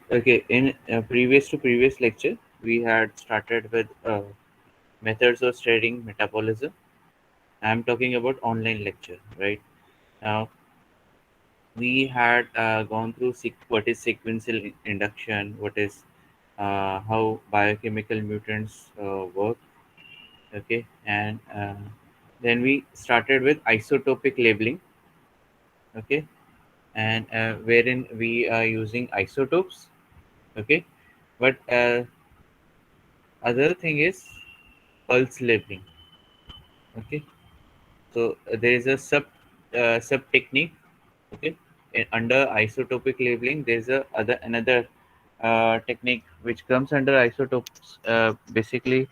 Okay, in previous lecture, we had started with methods of studying metabolism. I'm talking about online lecture, right? Now, we had gone through what is sequential induction, what is how biochemical mutants work, okay, and then we started with isotopic labeling, okay, and wherein we are using isotopes, okay, but other thing is pulse labeling, okay. So there is a sub technique, okay. Under isotopic labeling, there is a other another technique which comes under isotopes. Basically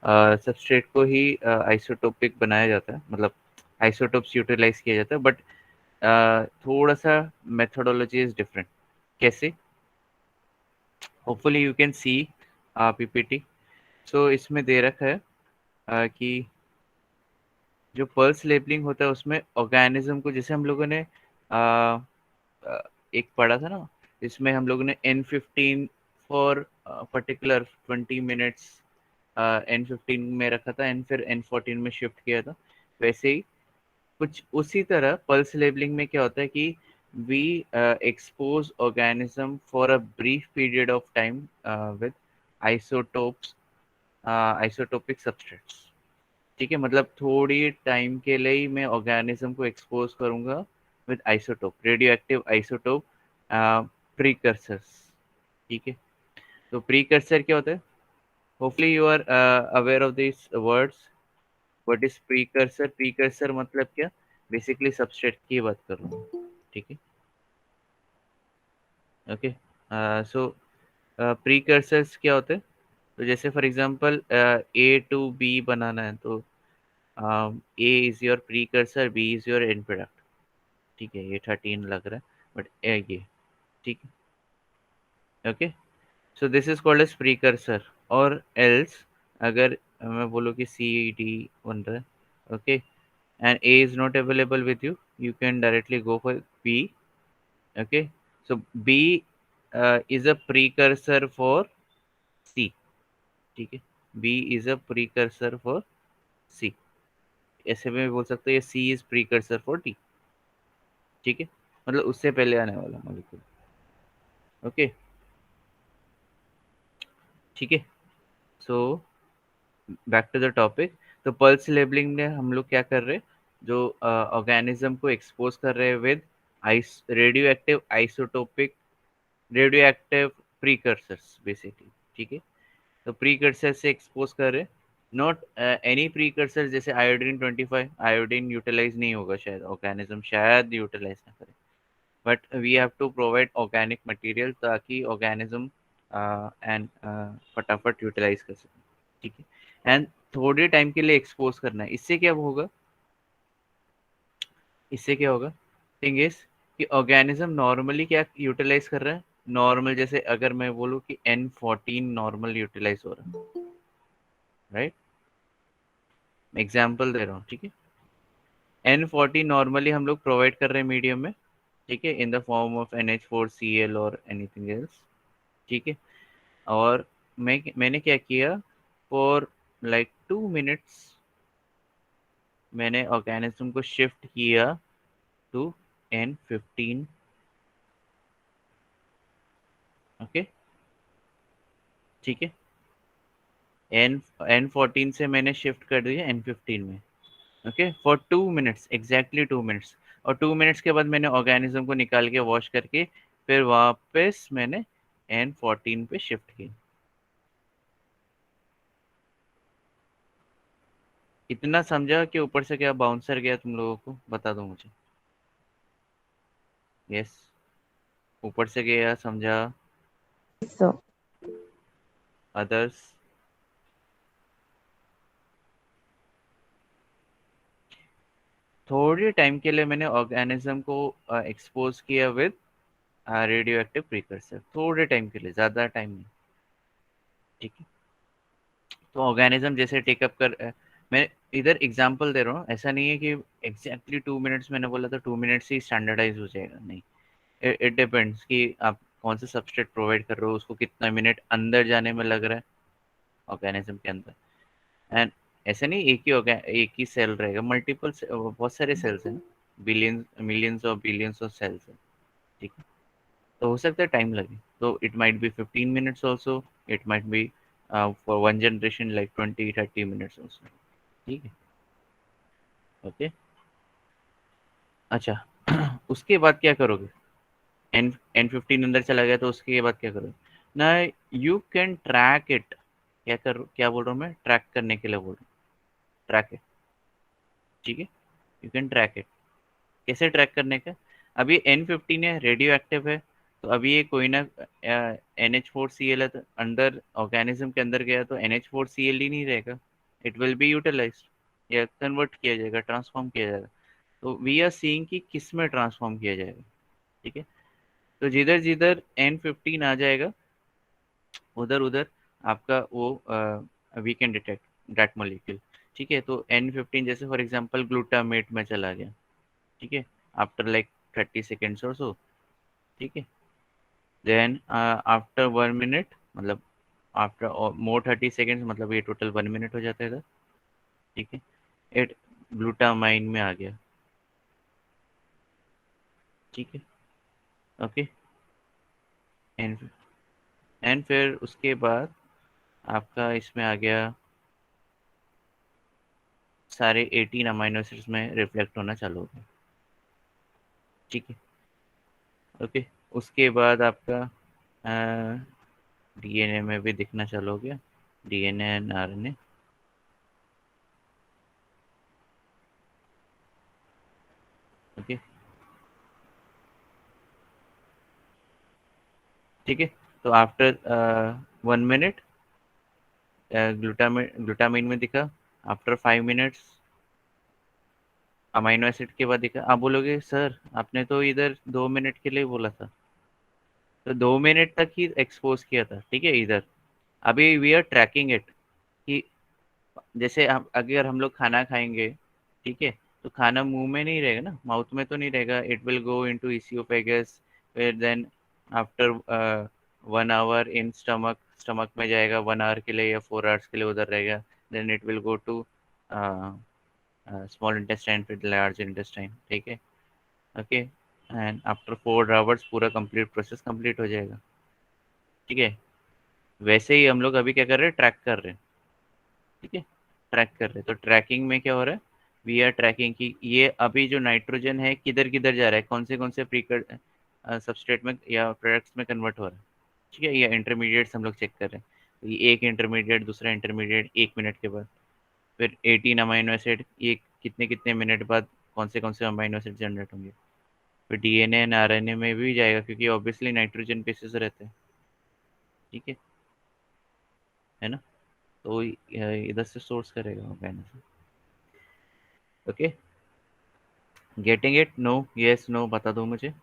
substrate को ही isotopic बनाया जाता है, मतलब isotopes utilise किया जाता है, but थोड़ा सा मेथोडोलॉजी इज डिफरेंट. कैसे? Hopefully you can see PPT. So इसमें दे रखा है कि जो पल्स लेबलिंग होता है उसमें ऑर्गेनिज्म को, जैसे हम लोगों ने एक पढ़ा था ना, इसमें हम लोगों ने N15 for particular 20 minutes N15 में रखा था एंड फिर N14 में शिफ्ट किया था. वैसे ही कुछ उसी तरह पल्स लेबलिंग में क्या होता है कि we expose organism for a brief period of time with isotopes, isotopic substrates. ठीक है, मतलब थोड़ी टाइम के लिए ही मैं ऑर्गेनिज्म को एक्सपोज करूंगा with isotope, radio active isotope precursors. ठीक है, तो प्रीकर्सर क्या होता है? Hopefully you are aware of this words. What is precursor? Precursor मतलब क्या? बेसिकली सबस्ट्रेट की बात कर रहा हूँ. ठीक है, ओके. सो प्रीकर्सर्स क्या होते हैं? तो जैसे for example A to B बनाना है, तो A is your precursor, B is your end product. ठीक है, ये 13 लग रहा है, बट ये ठीक है, okay. So this is called as precursor. और एल्स अगर मैं बोलूँ कि सी डी बन रहा है, okay, and A is not available with you, you can directly go for B, okay. So B is a precursor for C. ठीक है, B is a precursor for C. ऐसे में बोल सकते हैं C is precursor for D. ठीक है, मतलब उससे पहले आने वाला मॉलिक्यूल, ओके. ठीक है, so back to the topic. तो पल्स लेबलिंग में हम लोग क्या कर रहे हैं? जो ऑर्गेनिज्म को एक्सपोज कर रहे हैं with ice radio active isotopic, radio active precursors basically. ठीक है, तो प्रीकर्सर से एक्सपोज कर रहे हैं, नॉट एनी प्रीकर्सर. जैसे आयोडीन 25, आयोडीन यूटिलाइज नहीं होगा शायद, ऑर्गेनिज्म शायद यूटिलाइज ना करे, but we have to provide organic material ताकि ऑर्गेनिज्म एंड फटाफट यूटिलाइज कर सके. ठीक है, एंड थोड़े टाइम के लिए एक्सपोज करना है. इससे क्या होगा? इससे क्या होगा? थिंग इज कि ऑर्गेनिज्म नॉर्मली क्या यूटिलाइज कर रहा है? नॉर्मल, जैसे अगर मैं बोलूँ कि N14 नॉर्मल यूटिलाइज हो रहा है, राइट? एग्जाम्पल दे रहा हूँ, ठीक है. N14 नॉर्मली हम लोग प्रोवाइड कर रहे हैं मीडियम में, ठीक है, in the form of NH4Cl और एनीथिंग एल्स. ठीक है, और मैंने क्या किया? फॉर लाइक 2 मिनट्स मैंने ऑर्गेनिज्म को शिफ्ट किया टू N15, ओके. ठीक है, N14 से मैंने शिफ्ट कर दिया N15 में, okay, for 2 minutes, exactly 2 minutes. और 2 मिनट्स के बाद मैंने ऑर्गेनिज्म को निकाल के वॉश करके फिर वापस मैंने N14 पे शिफ्ट किया. इतना समझा कि ऊपर से क्या बाउंसर गया तुम लोगों को? बता दो मुझे. यस, ऊपर से गया, समझा? So, others? थोड़ी टाइम के लिए मैंने ऑर्गेनिज्म को एक्सपोज किया विद रेडियो एक्टिव प्रीकर्सर, थोड़े टाइम के लिए, ज़्यादा टाइम नहीं. ठीक है, तो ऑर्गेनिज्म जैसे टेकअप कर मैं इधर एग्जांपल दे रहा हूँ. ऐसा नहीं है कि एग्जैक्टली 2 मिनट्स मैंने बोला था 2 मिनट्स ही स्टैंडर्डाइज हो जाएगा, नहीं. इट डिपेंड्स कि आप कौन सा सबस्ट्रेट प्रोवाइड कर रहे हो, उसको कितना मिनट अंदर जाने में लग रहा है ऑर्गेनिज्म के अंदर। एंड ऐसे नहीं एक ही होगा, एक ही सेल रहेगा, मल्टीपल बहुत सारे सेल्स हैं, बिलियंस मिलियंस और बिलियंस ऑफ सेल्स हैं। ठीक है, तो हो सकता है टाइम लगे, तो it might be 15 minutes also, it might be for one generation like 20-30 minutes also. ठीक है, ओके। अच्छा उसके बाद क्या करोगे? एन 15 अंदर चला गया तो उसके बाद क्या करोगे ना? You can track it. क्या बोल रहा हूँ मैं? ट्रैक करने के लिए बोल रहा हूँ, ट्रैक इट। ठीक है, यू कैन ट्रैक इट। कैसे ट्रैक करने का? अभी N15 है, रेडियो एक्टिव है, तो अभी ये कोई ना NH4Cl है, तो अंदर ऑर्गेनिज्म के अंदर गया तो NH4Cl ही नहीं रहेगा, इट विल बी यूटिलाइज्ड या कन्वर्ट किया जाएगा, ट्रांसफॉर्म किया जाएगा। तो वी आर सीइंग कि किस में ट्रांसफॉर्म किया जाएगा। ठीक है, तो जिधर जिधर N15 आ जाएगा उधर उधर आपका वो we can detect that molecule. ठीक है, तो N15 जैसे फॉर एग्जांपल ग्लूटामेट में चला गया। ठीक है, आफ्टर लाइक 30 सेकेंड्स और सो। ठीक है, देन आफ्टर 1 मिनट, मतलब आफ्टर मोर 30 सेकेंड्स, मतलब ये टोटल 1 मिनट हो जाता है इधर। ठीक है, इट ग्लूटामाइन में आ गया। ठीक है, ओके। एंड एंड फिर उसके बाद आपका इसमें आ गया, सारे 18 अमाइनो एसिड्स में रिफ्लेक्ट होना चालू हो गया। ठीक है, ओके। उसके बाद आपका डीएनए में भी दिखना चालू हो गया, डीएनए एंड आरएनए। ओके, ठीक है। तो आफ्टर 1 मिनट ग्लूटामाइन में दिखा, आफ्टर 5 मिनट्स अमाइनो एसिड के बाद दिखा। आप बोलोगे सर आपने तो इधर 2 मिनट के लिए बोला था, तो 2 मिनट तक ही एक्सपोज किया था। ठीक है, इधर अभी वी आर ट्रैकिंग इट कि जैसे अगर हम लोग खाना खाएंगे, ठीक है, तो खाना मुंह में नहीं रहेगा ना, माउथ में तो नहीं रहेगा, it will go into esophagus, फिर then after 1 hour in stomach, stomach में जाएगा 1 आवर के लिए या 4 आवर्स के लिए उधर रहेगा, then it will go to small intestine, फिर लार्ज इंटेस्टाइन। ठीक है, ओके। एंड आफ्टर 4 आवर्स पूरा कंप्लीट प्रोसेस कंप्लीट हो जाएगा। ठीक है, वैसे ही हम लोग अभी क्या कर रहे हैं? ट्रैक कर रहे हैं। ठीक है, ट्रैक कर रहे हैं, तो ट्रैकिंग में क्या हो रहा है? वी आर ट्रैकिंग कि ये अभी जो नाइट्रोजन है किधर किधर जा रहा है, कौन से प्रीकर सबस्ट्रेट में या प्रोडक्ट्स में कन्वर्ट हो रहा है। ठीक है, ये इंटरमीडिएट्स हम लोग चेक कर रहे हैं, तो ये एक इंटरमीडिएट, दूसरा इंटरमीडिएट 1 मिनट के बाद, फिर 18 अमाइनो एसिड, ये कितने कितने मिनट बाद कौन से अमाइनो एसिड जनरेट होंगे। फिर डीएनए एंड आरएनए में भी जाएगा, क्योंकि ऑब्वियसली नाइट्रोजन बेसिस रहते हैं। ठीक है ना? तो इधर से सोर्स करेगा organism. Okay, getting it? No, yes, no, बता दो मुझे।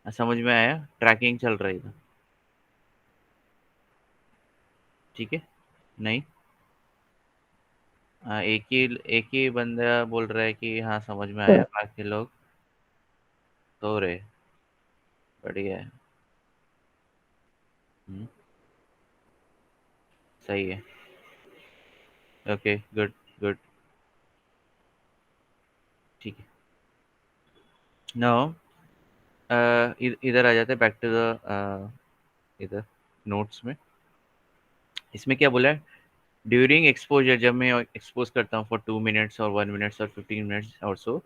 समझ में आया? ट्रैकिंग चल रही है। ठीक है, नहीं, एक ही बंदा बोल रहा है कि हाँ समझ में आया, sir. बाकी लोग सो रहे। बढ़िया है। हम्म, सही है। Okay, good, good. ठीक है, नो, इधर आ जाते हैं, बैक टू द इधर नोट्स में। इसमें क्या बोला है? ड्यूरिंग एक्सपोजर, जब मैं एक्सपोज करता हूँ फॉर 2 मिनट्स और 1 मिनट्स और 15 मिनट्स और सो,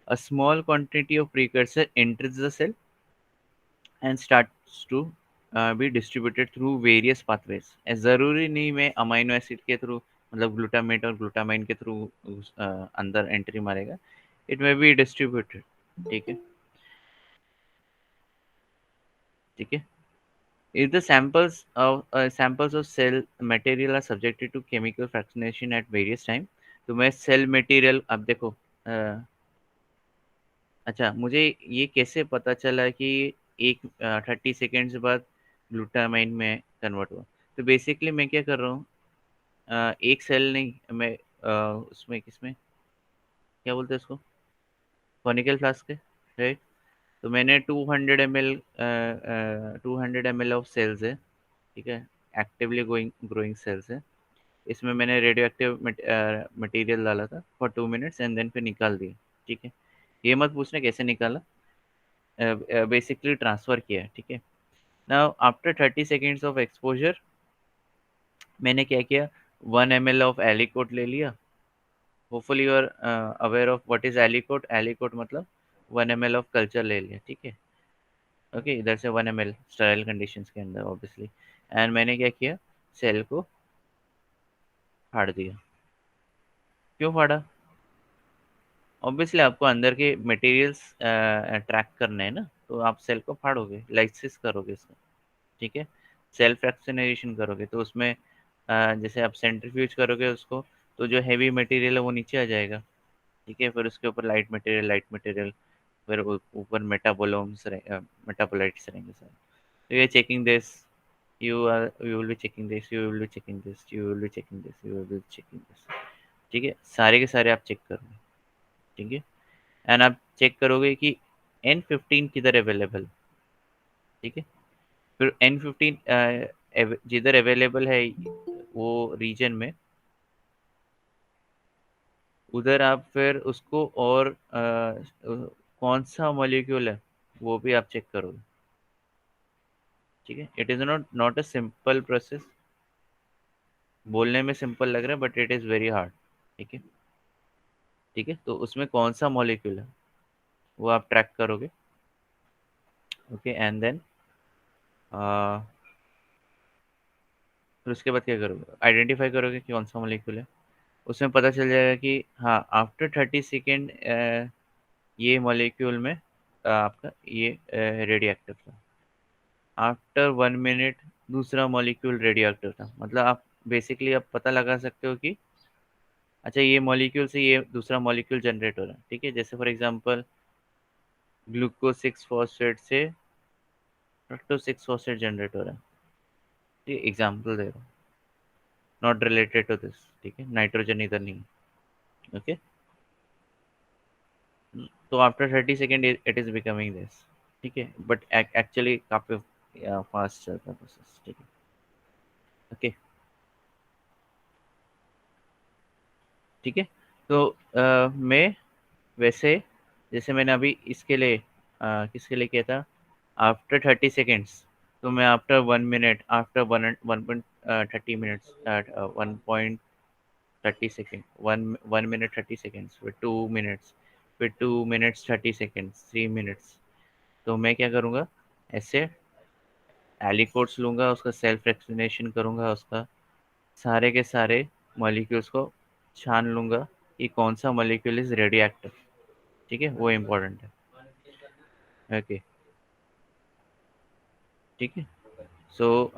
a small quantity of precursor enters the cell and starts to be distributed through various pathways। ज़रूरी नहीं मैं अमाइनो एसिड के थ्रू, मतलब ग्लूटामेट और ग्लूटामाइन के थ्रू अंदर एंट्री मारेगा, इट मे बी डिस्ट्रीब्यूटेड। ठीक है, ठीक है। If the samples of cell material are subjected to chemical fractionation at various time, तो मैं सेल मटेरियल, अब देखो अच्छा मुझे ये कैसे पता चला कि एक 30 सेकेंड्स बाद ग्लूटामाइन में कन्वर्ट हुआ? तो बेसिकली मैं क्या कर रहा हूँ, एक सेल नहीं, मैं उसमें किसमें क्या बोलते हैं उसको, कॉनिकल फ्लास्क है, राइट? तो मैंने 200 ml ऑफ सेल्स है, ठीक है, एक्टिवली ग्रोइंग सेल्स है। इसमें मैंने रेडियो एक्टिव मटेरियल डाला था फॉर 2 मिनट्स एंड देन फिर निकाल दिया, ठीक है। ये मत पूछना कैसे निकाला, बेसिकली ट्रांसफ़र किया, ठीक है। Now after 30 seconds of exposure मैंने क्या किया, 1 ml ऑफ एलिकोट ले लिया। Hopefully you are aware of what is aliquot. Aliquot मतलब 1 ml ऑफ कल्चर ले लिया, ठीक है। ओके, इधर से 1 ml स्टेराइल कंडीशंस के अंदर ऑब्वियसली। एंड मैंने क्या किया, सेल को फाड़ दिया। क्यों फाड़ा? ऑब्वियसली आपको अंदर के मटेरियल्स ट्रैक करने हैं ना, तो आप सेल को फाड़ोगे, लाइसिस करोगे इसको, ठीक है। सेल फ्रैक्शनाइजेशन करोगे तो उसमें जैसे आप सेंट्रीफ्यूज करोगे उसको, तो जो हैवी मटेरियल है वो नीचे आ जाएगा, ठीक है। फिर उसके ऊपर लाइट मटेरियल, फिर ऊपर मेटाबोलोम्स मेटाबोलाइट्स रहेंगे सर। तो ये checking this, you will be checking this, you will be checking this, you will be checking this, you will be checking this, ठीक है। सारे के सारे आप चेक करोगे, ठीक है। एंड आप चेक करोगे कि N15 किधर अवेलेबल, ठीक है। फिर N15 जिधर अवेलेबल है वो रीजन में, उधर आप फिर उसको और कौन सा मॉलिक्यूल है वो भी आप चेक करोगे, ठीक है। It is not a simple process. बोलने में सिंपल लग रहा है but it is very hard, ठीक है। ठीक है, तो उसमें कौन सा मॉलिक्यूल है वो आप ट्रैक करोगे, ओके। एंड देन फिर उसके बाद क्या करोगे, आइडेंटिफाई करोगे कि कौन सा मॉलिक्यूल है। उसमें पता चल जाएगा कि हाँ आफ्टर 30 सेकेंड ये मॉलिक्यूल में आपका ये रेडियो एक्टिव था। आफ्टर 1 मिनट दूसरा मॉलिक्यूल रेडियो एक्टिव था। मतलब आप बेसिकली आप पता लगा सकते हो कि अच्छा ये मॉलिक्यूल से ये दूसरा मॉलिक्यूल जनरेट हो रहा है, ठीक है। जैसे फॉर एग्जांपल ग्लूकोज 6 फॉस्फेट से फ्रक्टोज 6 फॉस्फेट जनरेट हो रहा है, ठीक, एग्जाम्पल दे रहा हूँ, नॉट रिलेटेड टू दिस, ठीक है। नाइट्रोजन इधर नहीं, ओके। तो after 30 second it is becoming this, ठीक है। बट एक्चुअली काफी फास्ट चलता है प्रोसेस, ठीक है, ओके, ठीक है। तो मैं वैसे जैसे मैंने अभी इसके लिए किसके लिए किया था, आफ्टर 30 सेकेंड्स, तो मैं after 1 minute, after 1.30 minutes, 1.30 second, 1 1 minute 30 seconds, फिर 2 मिनट्स, फिर 2 मिनट्स 30 सेकेंड्स, 3 मिनट्स। तो मैं क्या करूँगा, ऐसे एलिकोड्स लूँगा, उसका सेल्फ एक्सप्लेनेशन करूँगा, उसका सारे के सारे मॉलिक्यूल्स को छान लूँगा कि कौन सा मॉलिक्यूल इज़ रेडियो एक्टिव, ठीक है, वो इम्पोर्टेंट है, ओके, ठीक है। सो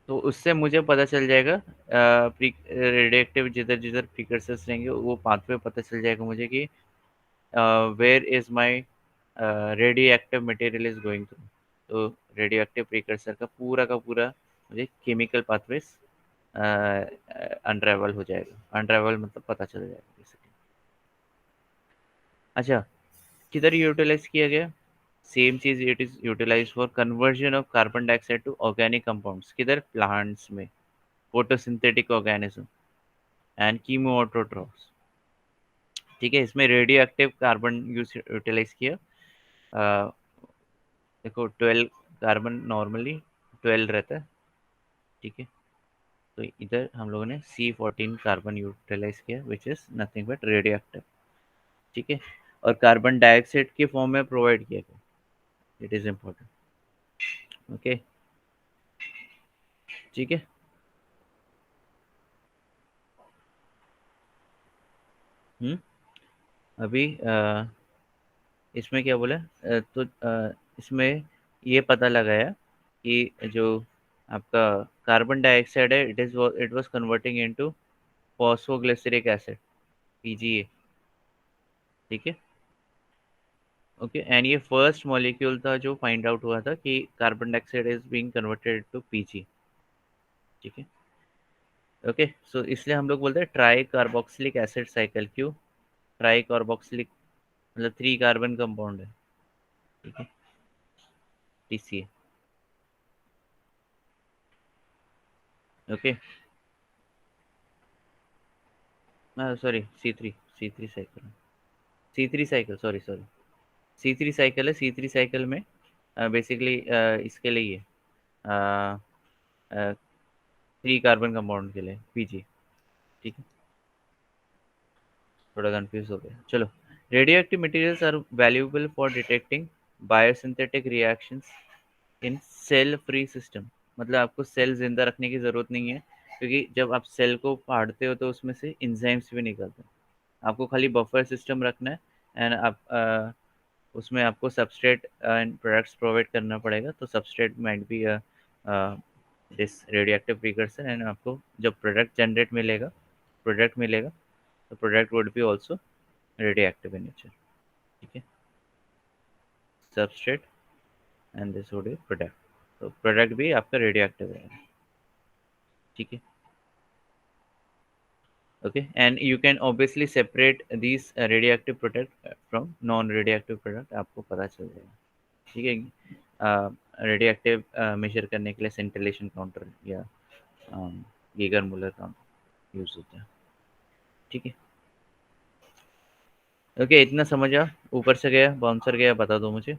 तो उससे मुझे पता चल जाएगा रेडियो एक्टिव जिधर जिधर प्रिकर्सर्स रहेंगे वो पाथवे पता चल जाएगा मुझे कि where is my radio active material is going through. तो रेडियो एक्टिव प्रिकर्सर का पूरा मुझे केमिकल पाथवेज अनरेवल हो जाएगा। अनरेवल मतलब पता चल जाएगा बेसिकली। अच्छा, किधर यूटिलाइज किया गया, सेम चीज, it is utilize for conversion of carbon dioxide to organic compounds. किधर, प्लांट्स में, photosynthetic organism and chemo autotrophs, ठीक है। इसमें radio active carbon use utilize किया। अ, देखो 12 कार्बन नॉर्मली 12 रहता है, ठीक है। तो इधर हम लोगों ने C14 कार्बन यूटिलाइज किया which is nothing but radio active, ठीक है। और कार्बन डाइऑक्साइड के फॉर्म में प्रोवाइड किया गया, इट इज इम्पोर्टेंट, ओके, ठीक है। हम्म, अभी इसमें क्या बोला, तो इसमें ये पता लगाया कि जो आपका कार्बन डाइऑक्साइड है it was converting into phosphoglyceric acid, PGA, ठीक है, ओके। एंड ये फर्स्ट मॉलिक्यूल था जो फाइंड आउट हुआ था कि carbon dioxide is being converted to PG, ठीक है, ओके। सो इसलिए हम लोग बोलते हैं ट्राई कार्बोक्सिलिक एसिड साइकिल। क्यों ट्राई कार्बोक्सिलिक मतलब 3 कार्बन कंपाउंड है, ठीक है, TCA। Okay, sorry C3 cycle, C3 cycle, sorry sorry, C3 cycle है। C3 साइकिल में बेसिकली इसके लिए 3 कार्बन कंपाउंड के लिए PG, ठीक है, थोड़ा कंफ्यूज हो गया, चलो। Radio active materials are valuable for detecting biosynthetic reactions in cell free system. मतलब आपको सेल जिंदा रखने की ज़रूरत नहीं है, क्योंकि जब आप सेल को फाड़ते हो तो उसमें से इंजाइम्स भी निकलते हैं। आपको खाली बफर सिस्टम रखना है, एंड आप उसमें आपको सबस्ट्रेट एंड प्रोडक्ट्स प्रोवाइड करना पड़ेगा। तो substrate might be this radioactive precursor, and आपको जब प्रोडक्ट मिलेगा, तो product would be also radioactive in nature, ठीक है। Substrate and this would be product, तो प्रोडक्ट भी आपका रेडियोएक्टिव रहेगा, ठीक है। Okay, and you can obviously separate these radioactive product from non radioactive product, आपको पता चल जाएगा, ठीक है। रेडियोएक्टिव मेजर करने के लिए सेंटिलेशन काउंटर या गीगर मुलर काउंटर यूज होता है, ठीक है। ओके, इतना समझा? ऊपर से गया, बाउंसर गया, बता दो मुझे।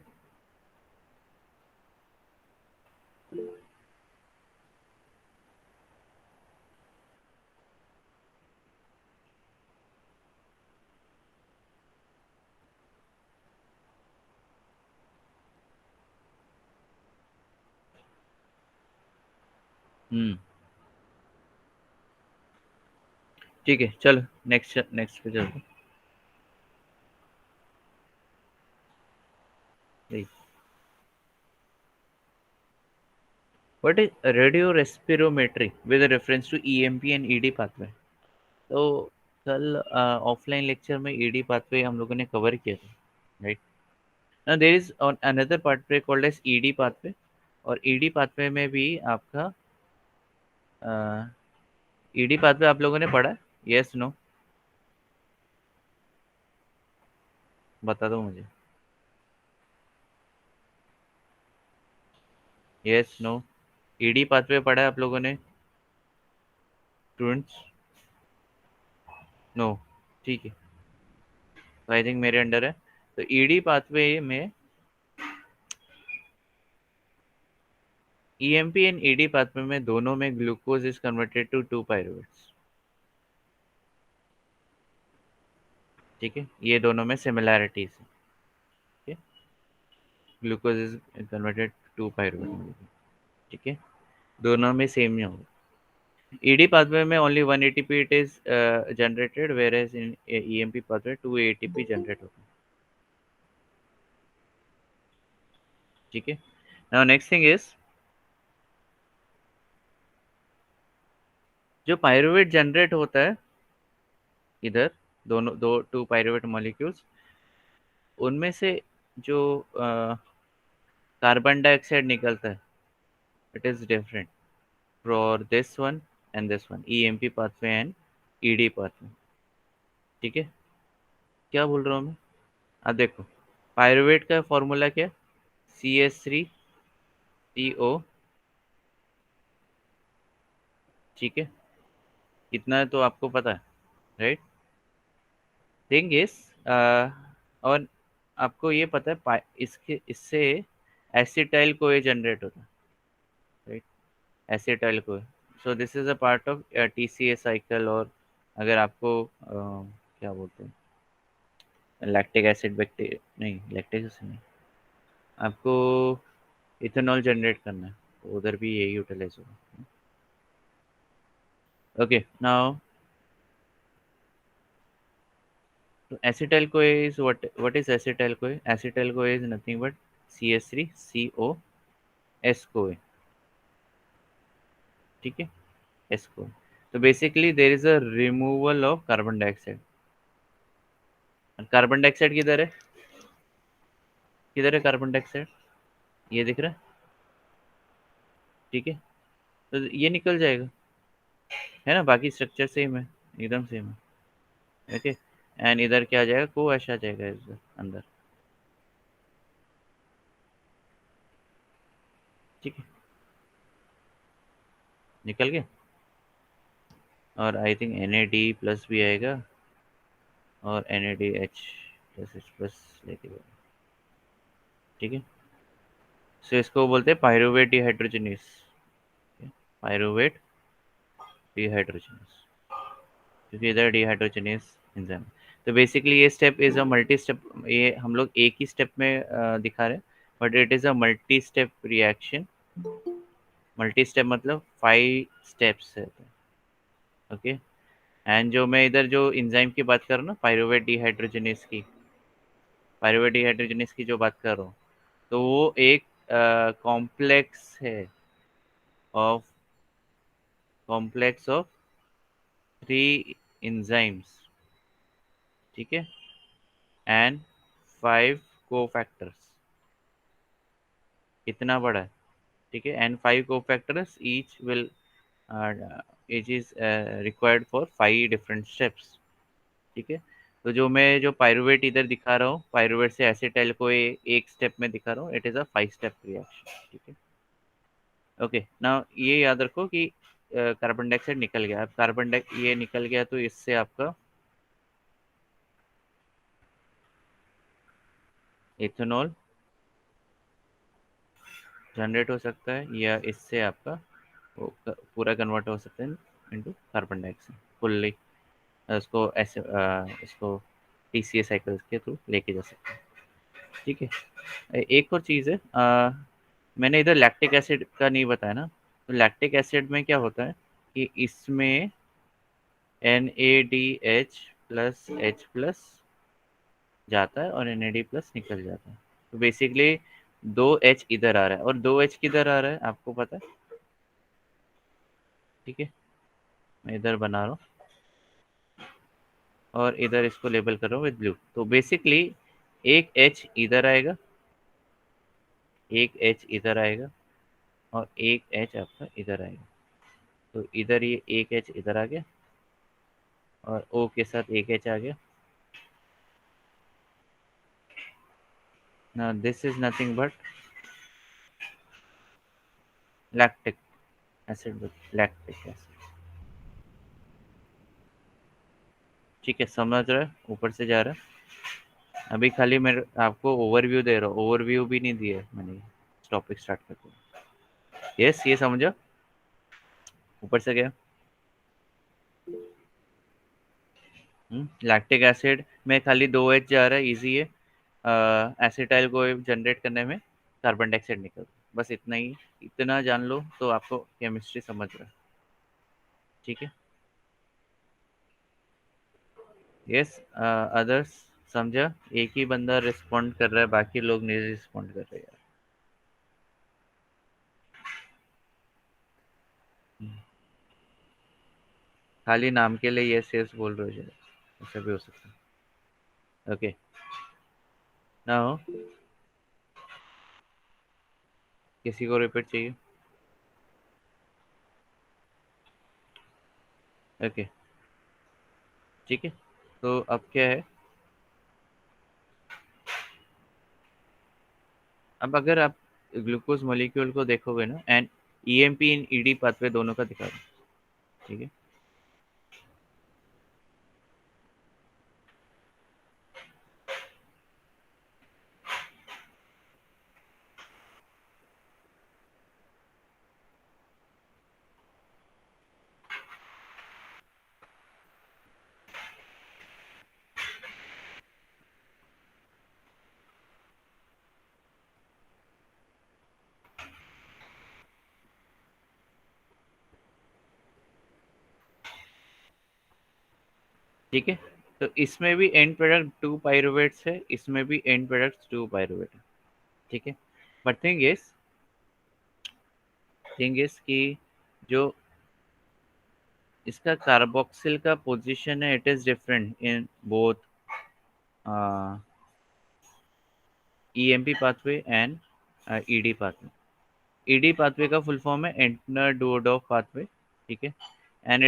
हम्म, ठीक है, चलो नेक्स्ट नेक्स्ट पे चलते हैं। What is radio respirometry with reference to EMP and ED pathway? तो कल ऑफलाइन लेक्चर में ED पाथवे हम लोगों ने कवर किया था, right. Now there is another pathway called as ED pathway, और ED pathway में भी आपका ED pathway आप लोगों ने पढ़ा है? यस नो, बता दो मुझे। यस नो, ED pathway पढ़ा है आप लोगों ने स्टूडेंट्स? नो, ठीक है, तो आई थिंक मेरे अंडर है। तो ED pathway में EMP एंड ED pathway में दोनों में glucose is converted to 2 pyruvates, ठीक है। ये दोनों में सिमिलैरिटीज है, ठीक है। Glucose is converted to pyruvate, ठीक है, दोनों में सेम ही होगा। ED pathway में only 1 ATP it is generated, whereas in EMP pathway 2 ATP generate होता है, ठीक है। Now next thing is, जो पायरुवेट जनरेट होता है इधर, दोनों दो 2 पायरुवेट मॉलिक्यूल्स, उनमें से जो कार्बन डाइऑक्साइड निकलता है, it is different for this one and this one, EMP pathway and ED pathway, ठीक है। क्या बोल रहा हूँ मैं? अब देखो, पायरुवेट का फॉर्मूला क्या? CH3CO, ठीक है, इतना तो आपको पता है, राइट। थिंग इज, और आपको ये पता है इसके इससे एसिटाइल कोए जनरेट होता है, right, acetyl CoA. So this is a part of TCA cycle. और अगर आपको क्या बोलते हैं, लैक्टिक एसिड, बैक्टीरिया नहीं, लैक्टिक एसिड नहीं, आपको इथेनॉल जनरेट करना है, तो उधर भी यही यूटिलाइज होगा। Okay, now acetyl CoA is what is acetyl CoA? Acetyl CoA is nothing but CH3COS CoA, ठीक है, S CoA। तो basically there is a removal of carbon dioxide. Carbon dioxide किधर है? किधर है कार्बन डाइऑक्साइड? ये दिख रहा है, ठीक है, तो ये निकल जाएगा, है ना, बाकी स्ट्रक्चर सेम है, एकदम सेम है, ओके। एंड इधर क्या आ जाएगा, को ऐश आ जाएगा इधर अंदर। ठीक है, निकल गया। और आई थिंक NAD+ भी आएगा और NADH+H+ लेके जाएगा। ठीक है, सो इसको बोलते हैं पायरुवेट डिहाइड्रोजनेस। पायरुवेट डिहाइड्रोजनेस, क्योंकि इधर डिहाइड्रोजनेस एंजाइम। तो बेसिकली ये step is a multi step, ये हम लोग एक ही स्टेप में दिखा रहे हैं, but it is a multi step reaction. Multi step मतलब 5 स्टेप्स है। ओके, एंड जो मैं इधर जो एंजाइम की बात कर रहा हूँ ना, पायरुवेट डिहाइड्रोजनेस की जो बात कर रहा हूँ, तो वो एक कॉम्प्लेक्स है ऑफ कॉम्प्लेक्स ऑफ 3 एंजाइम्स। ठीक है, एंड 5 कोफैक्टर्स। इतना बड़ा है। ठीक है, and 5 cofactors each is required for 5 different steps। ठीक है, तो जो मैं जो पायरुवेट इधर दिखा रहा हूँ, पायरुवेट से एसिटाइल को एक स्टेप में दिखा रहा हूँ, it is a 5 step reaction. ठीक है, ओके ना। ये याद रखो कि कार्बन डाइऑक्साइड निकल गया, अब ये निकल गया तो इससे आपका इथेनॉल जनरेट हो सकता है, या इससे आपका वो पूरा कन्वर्ट हो सकता है इनटू कार्बन डाइऑक्साइड फुल्ली। उसको ऐसे इसको TCA साइकिल्स के थ्रू लेके जा सकते हैं। ठीक है, एक और चीज़ है, मैंने इधर लैक्टिक एसिड का नहीं बताया ना। तो लैक्टिक एसिड में क्या होता है कि इसमें NADH+H+ जाता है और NAD+ निकल जाता है। तो बेसिकली 2H इधर आ रहा है और 2H किधर आ रहा है आपको पता है। ठीक है, मैं इधर बना रहा हूँ और इधर इसको लेबल कर रहा हूँ विद ब्लू। तो बेसिकली एक H इधर आएगा, एक H इधर आएगा और एक H आपका इधर आएगा। तो इधर ये एक H इधर आ गया और O के साथ एक H आ गया। now this is nothing but lactic acid with lactic acid। ठीक है, समझ रहा है, ऊपर से जा रहा है। अभी खाली मैं आपको ओवरव्यू दे रहा हूँ, ओवरव्यू भी नहीं दिया है मैंने टॉपिक स्टार्ट करके। यस, ये समझो, ऊपर से गया। लैक्टिक एसिड में खाली 2H जा रहा है, इजी है। एसिटाइल को जनरेट करने में कार्बन डाइऑक्साइड निकल, बस इतना ही। इतना जान लो तो आपको केमिस्ट्री समझ रहा है। ठीक है, यस। अदर्स समझा? एक ही बंदा रिस्पॉन्ड कर रहा है, बाकी लोग नहीं रिस्पॉन्ड कर रहे यार। खाली नाम के लिए यस यस बोल रहे हो शायद, ऐसा भी हो सकता है। ओके, नाउ किसी को रिपीट चाहिए? ओके, ठीक है। तो अब क्या है, अब अगर आप ग्लूकोज मॉलिक्यूल को देखोगे ना, and EMP in ED pathway दोनों का दिखा दो। ठीक है, ठीक है। तो इसमें भी एंड प्रोडक्ट 2 पायरुवेट्स है, इसमें भी एंड प्रोडक्ट 2 पायरुवेट है। ठीक है, बट थिंग इज कि जो इसका कार्बोक्सिल का पोजीशन है, it is different in both EMP pathway and ED pathway. ED pathway का फुल फॉर्म है एंटनर डुओडॉफ पाथवे। ठीक है, and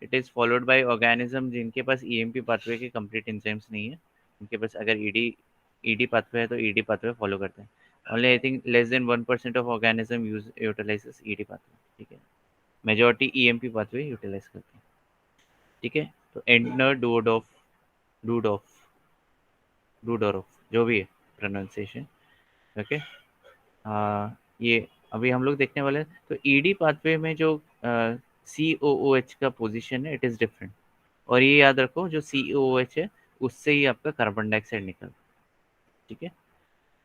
it is followed by organism जिनके पास ईएमपी पाथवे के कंप्लीट एंजाइम्स नहीं है। उनके पास अगर ईडी ईडी पाथवे है तो ईडी पाथवे फॉलो करते हैं। Only I think less than 1% of organism utilises ED pathway. ठीक है, मेजॉरिटी ईएमपी पाथवे यूटिलाइज करते हैं। ठीक है, तो एंडनर डूडॉफ डूडोरोफ जो भी है प्रोनाउंसिएशन। ओके, ये अभी हम लोग देखने वाले हैं। तो ईडी पाथवे में जो सी ओ ओ एच का पोजीशन है इट इज़ डिफरेंट। और ये याद रखो जो सी ओ ओ एच है उससे ही आपका कार्बन डाइऑक्साइड निकलता है। ठीक है,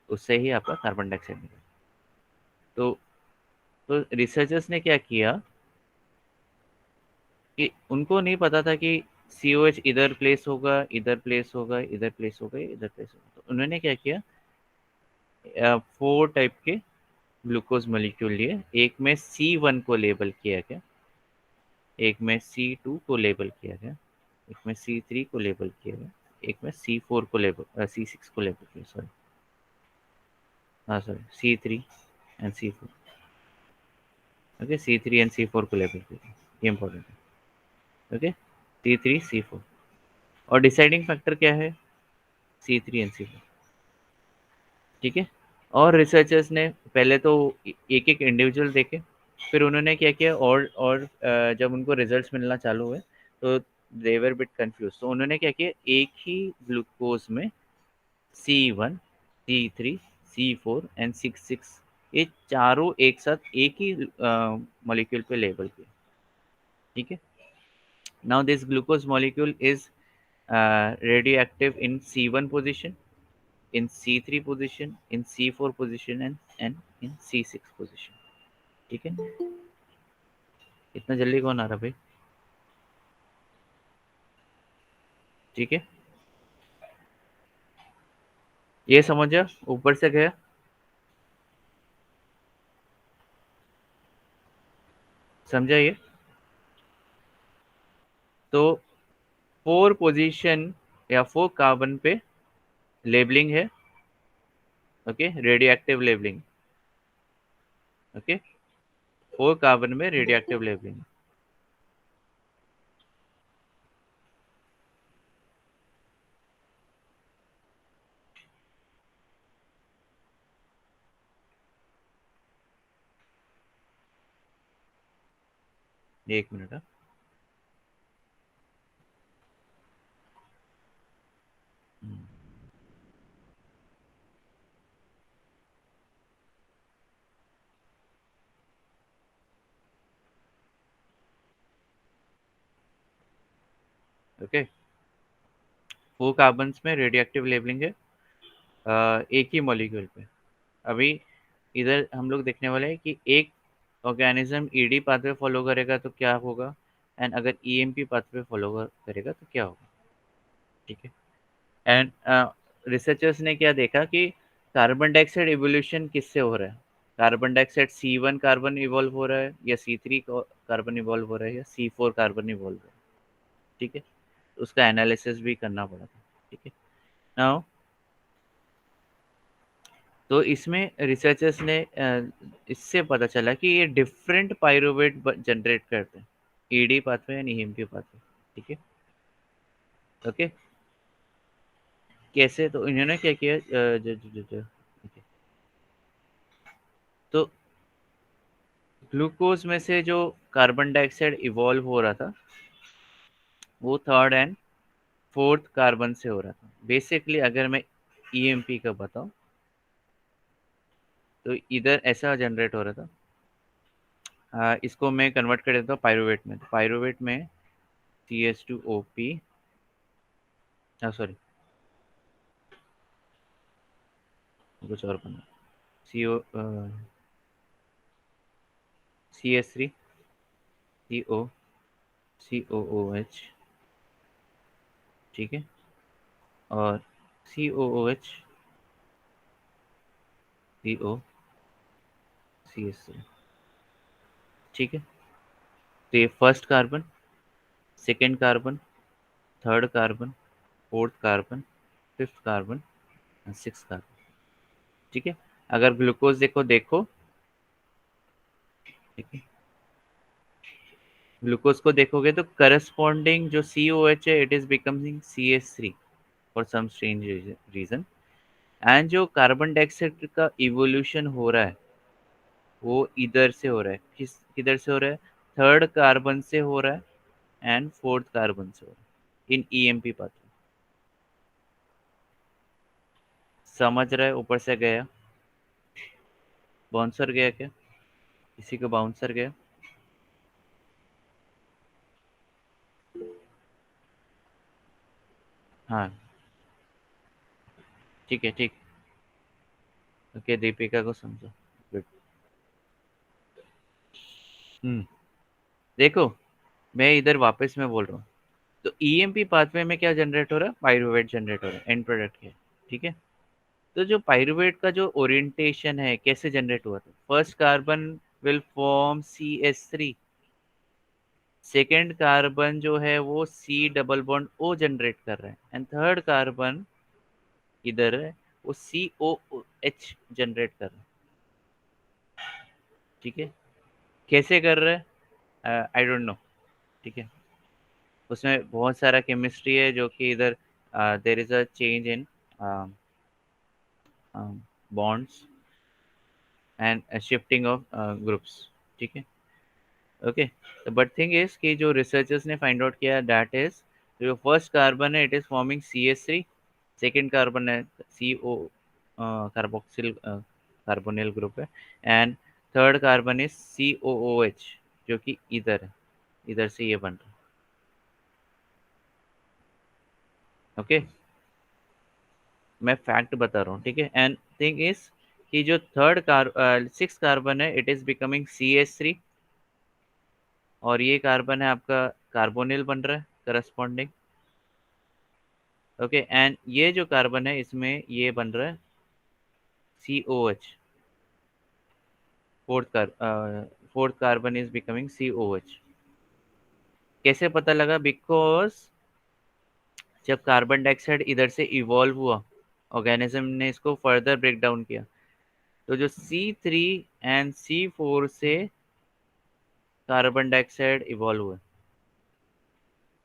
उससे ही आपका कार्बन डाइऑक्साइड निकलता है। तो रिसर्चर्स ने क्या किया कि उनको नहीं पता था कि सी ओ एच इधर प्लेस होगा, इधर प्लेस होगा, इधर प्लेस होगा, इधर प्लेस होगा। तो उन्होंने क्या किया, 4 टाइप के ग्लूकोज मॉलिक्यूल लिए। एक में C1 को लेबल किया गया, एक में C2 को लेबल किया गया, एक में C3 को लेबल किया गया, एक में C4 को लेबल C6 को लेबल किया, सॉरी, हाँ sorry, C3 and C4। Okay, C3 and C4 को लेबल किया, ये इंपॉर्टेंट है। ओके, C3 C4 और डिसाइडिंग फैक्टर क्या है, C3 एंड C4। ठीक है, और रिसर्चर्स ने पहले तो एक एक इंडिविजुअल देखे, फिर उन्होंने क्या किया, और जब उनको रिजल्ट्स मिलना चालू हुए तो दे वर बिट कंफ्यूज। तो उन्होंने क्या किया, एक ही ग्लूकोज में C1, C3, C4 and C6 ये चारों एक साथ एक ही मॉलिक्यूल पे लेबल किए। ठीक है, now this glucose molecule is radioactive in C1 position, in C3 position, in C4 position and in C6 position। ठीक है, इतना जल्दी कौन आ रहा भाई? ठीक है, ये समझा, ऊपर से गया, समझा ये? तो 4 पोजीशन या 4 कार्बन पे लेबलिंग है। Okay, radio active labelling. Okay, 4 carbon में रेडियो एक्टिव लेबलिंग। एक मिनट, हाँ। ओके, 4 कार्बन में रेडियो एक्टिव लेबलिंग है एक ही मॉलिक्यूल पे। अभी इधर हम लोग देखने वाले हैं कि एक ऑर्गेनिज्म ईडी पाथवे फॉलो करेगा तो क्या होगा, एंड अगर ईएमपी पाथवे फॉलो करेगा तो क्या होगा। ठीक है, एंड रिसर्चर्स ने क्या देखा कि कार्बन डाइऑक्साइड इवोल्यूशन किससे हो रहा है। Carbon dioxide C1 carbon evolve हो रहा है, या C3 कार्बन इवॉल्व हो रहा है, या C4 कार्बन इवॉल्व हो रहा है। ठीक है, उसका एनालिसिस भी करना पड़ा था। ठीक है, नाउ तो इसमें रिसर्चर्स ने इससे पता चला कि ये डिफरेंट पायरुवेट जनरेट करते हैं, ED pathway and EMP pathway. ठीक है, ओके, कैसे, तो इन्होंने क्या किया, okay, तो ग्लूकोज में से जो कार्बन डाइऑक्साइड इवॉल्व हो रहा था वो 3rd एंड 4th कार्बन से हो रहा था। बेसिकली अगर मैं ईएमपी का बताऊं तो इधर ऐसा जनरेट हो रहा था। इसको मैं कन्वर्ट कर देता हूँ पायरुवेट में। तो पायरुवेट में CH2OP, सॉरी, कुछ और बना, CO CH3 CO COOH। ठीक है, और COOH COCH3। ठीक है, तो ये first carbon, second carbon, third carbon, fourth carbon, fifth carbon and six carbon. ठीक है, अगर ग्लूकोज देखो देखो, ठीक है, ग्लूकोज को देखोगे तो करस्पॉन्डिंग जो COH है it is becoming CH3 for some strange reason. And जो कार्बन डाइऑक्साइड का इवोल्यूशन हो रहा है वो इधर से हो रहा है, किधर से हो रहा है, थर्ड कार्बन से हो रहा है एंड फोर्थ कार्बन से हो रहा है इन EMP पाथवे। समझ रहा है? ऊपर से गया, बाउंसर गया क्या? किसी को बाउंसर गया? हाँ, ठीक है, ठीक। ओके, दीपिका को समझो। गुड। हम्म। देखो, मैं इधर वापस में बोल रहा हूँ। तो EMP पाथवे में क्या जनरेट हो रहा है? पाइरुवेट जनरेट हो रहा है एंड प्रोडक्ट के। ठीक है। तो जो पाइरुवेट का जो ओरिएंटेशन है कैसे जनरेट हुआ था? First carbon will form CH3, second carbon जो है वो C double bond O generate कर रहा है एंड थर्ड कार्बन इधर है वो COH जनरेट कर रहा है। ठीक है। कैसे कर रहा है? I don't know. ठीक है। उसमें बहुत सारा केमिस्ट्री है जो कि इधर there is a change in bonds and shifting of groups. ठीक है। ओके। बट थिंग इज कि जो रिसर्चर्स ने फाइंड आउट किया दैट इज जो फर्स्ट कार्बन है it is forming CH3, second carbon है CO कार्बोक्सिल कार्बोनिल ग्रुप है and third carbon is COOH जो कि इधर है, इधर से ये बन रहा है। ओके, मैं फैक्ट बता रहा हूँ। ठीक है। एंड थिंग इज कि जो सिक्स कार्बन है इट इज बिकमिंग CH3 और ये कार्बन है आपका कार्बोनिल बन रहा है करस्पॉन्डिंग। ओके। एंड ये जो कार्बन है इसमें ये बन रहा है COH, fourth carbon is becoming COH। कैसे पता लगा? बिकॉज जब कार्बन डाइऑक्साइड इधर से इवॉल्व हुआ, ऑर्गेनिज्म ने इसको फर्दर ब्रेक डाउन किया, तो जो C3 एंड C4 से कार्बन डाइऑक्साइड इवॉल्व हुआ।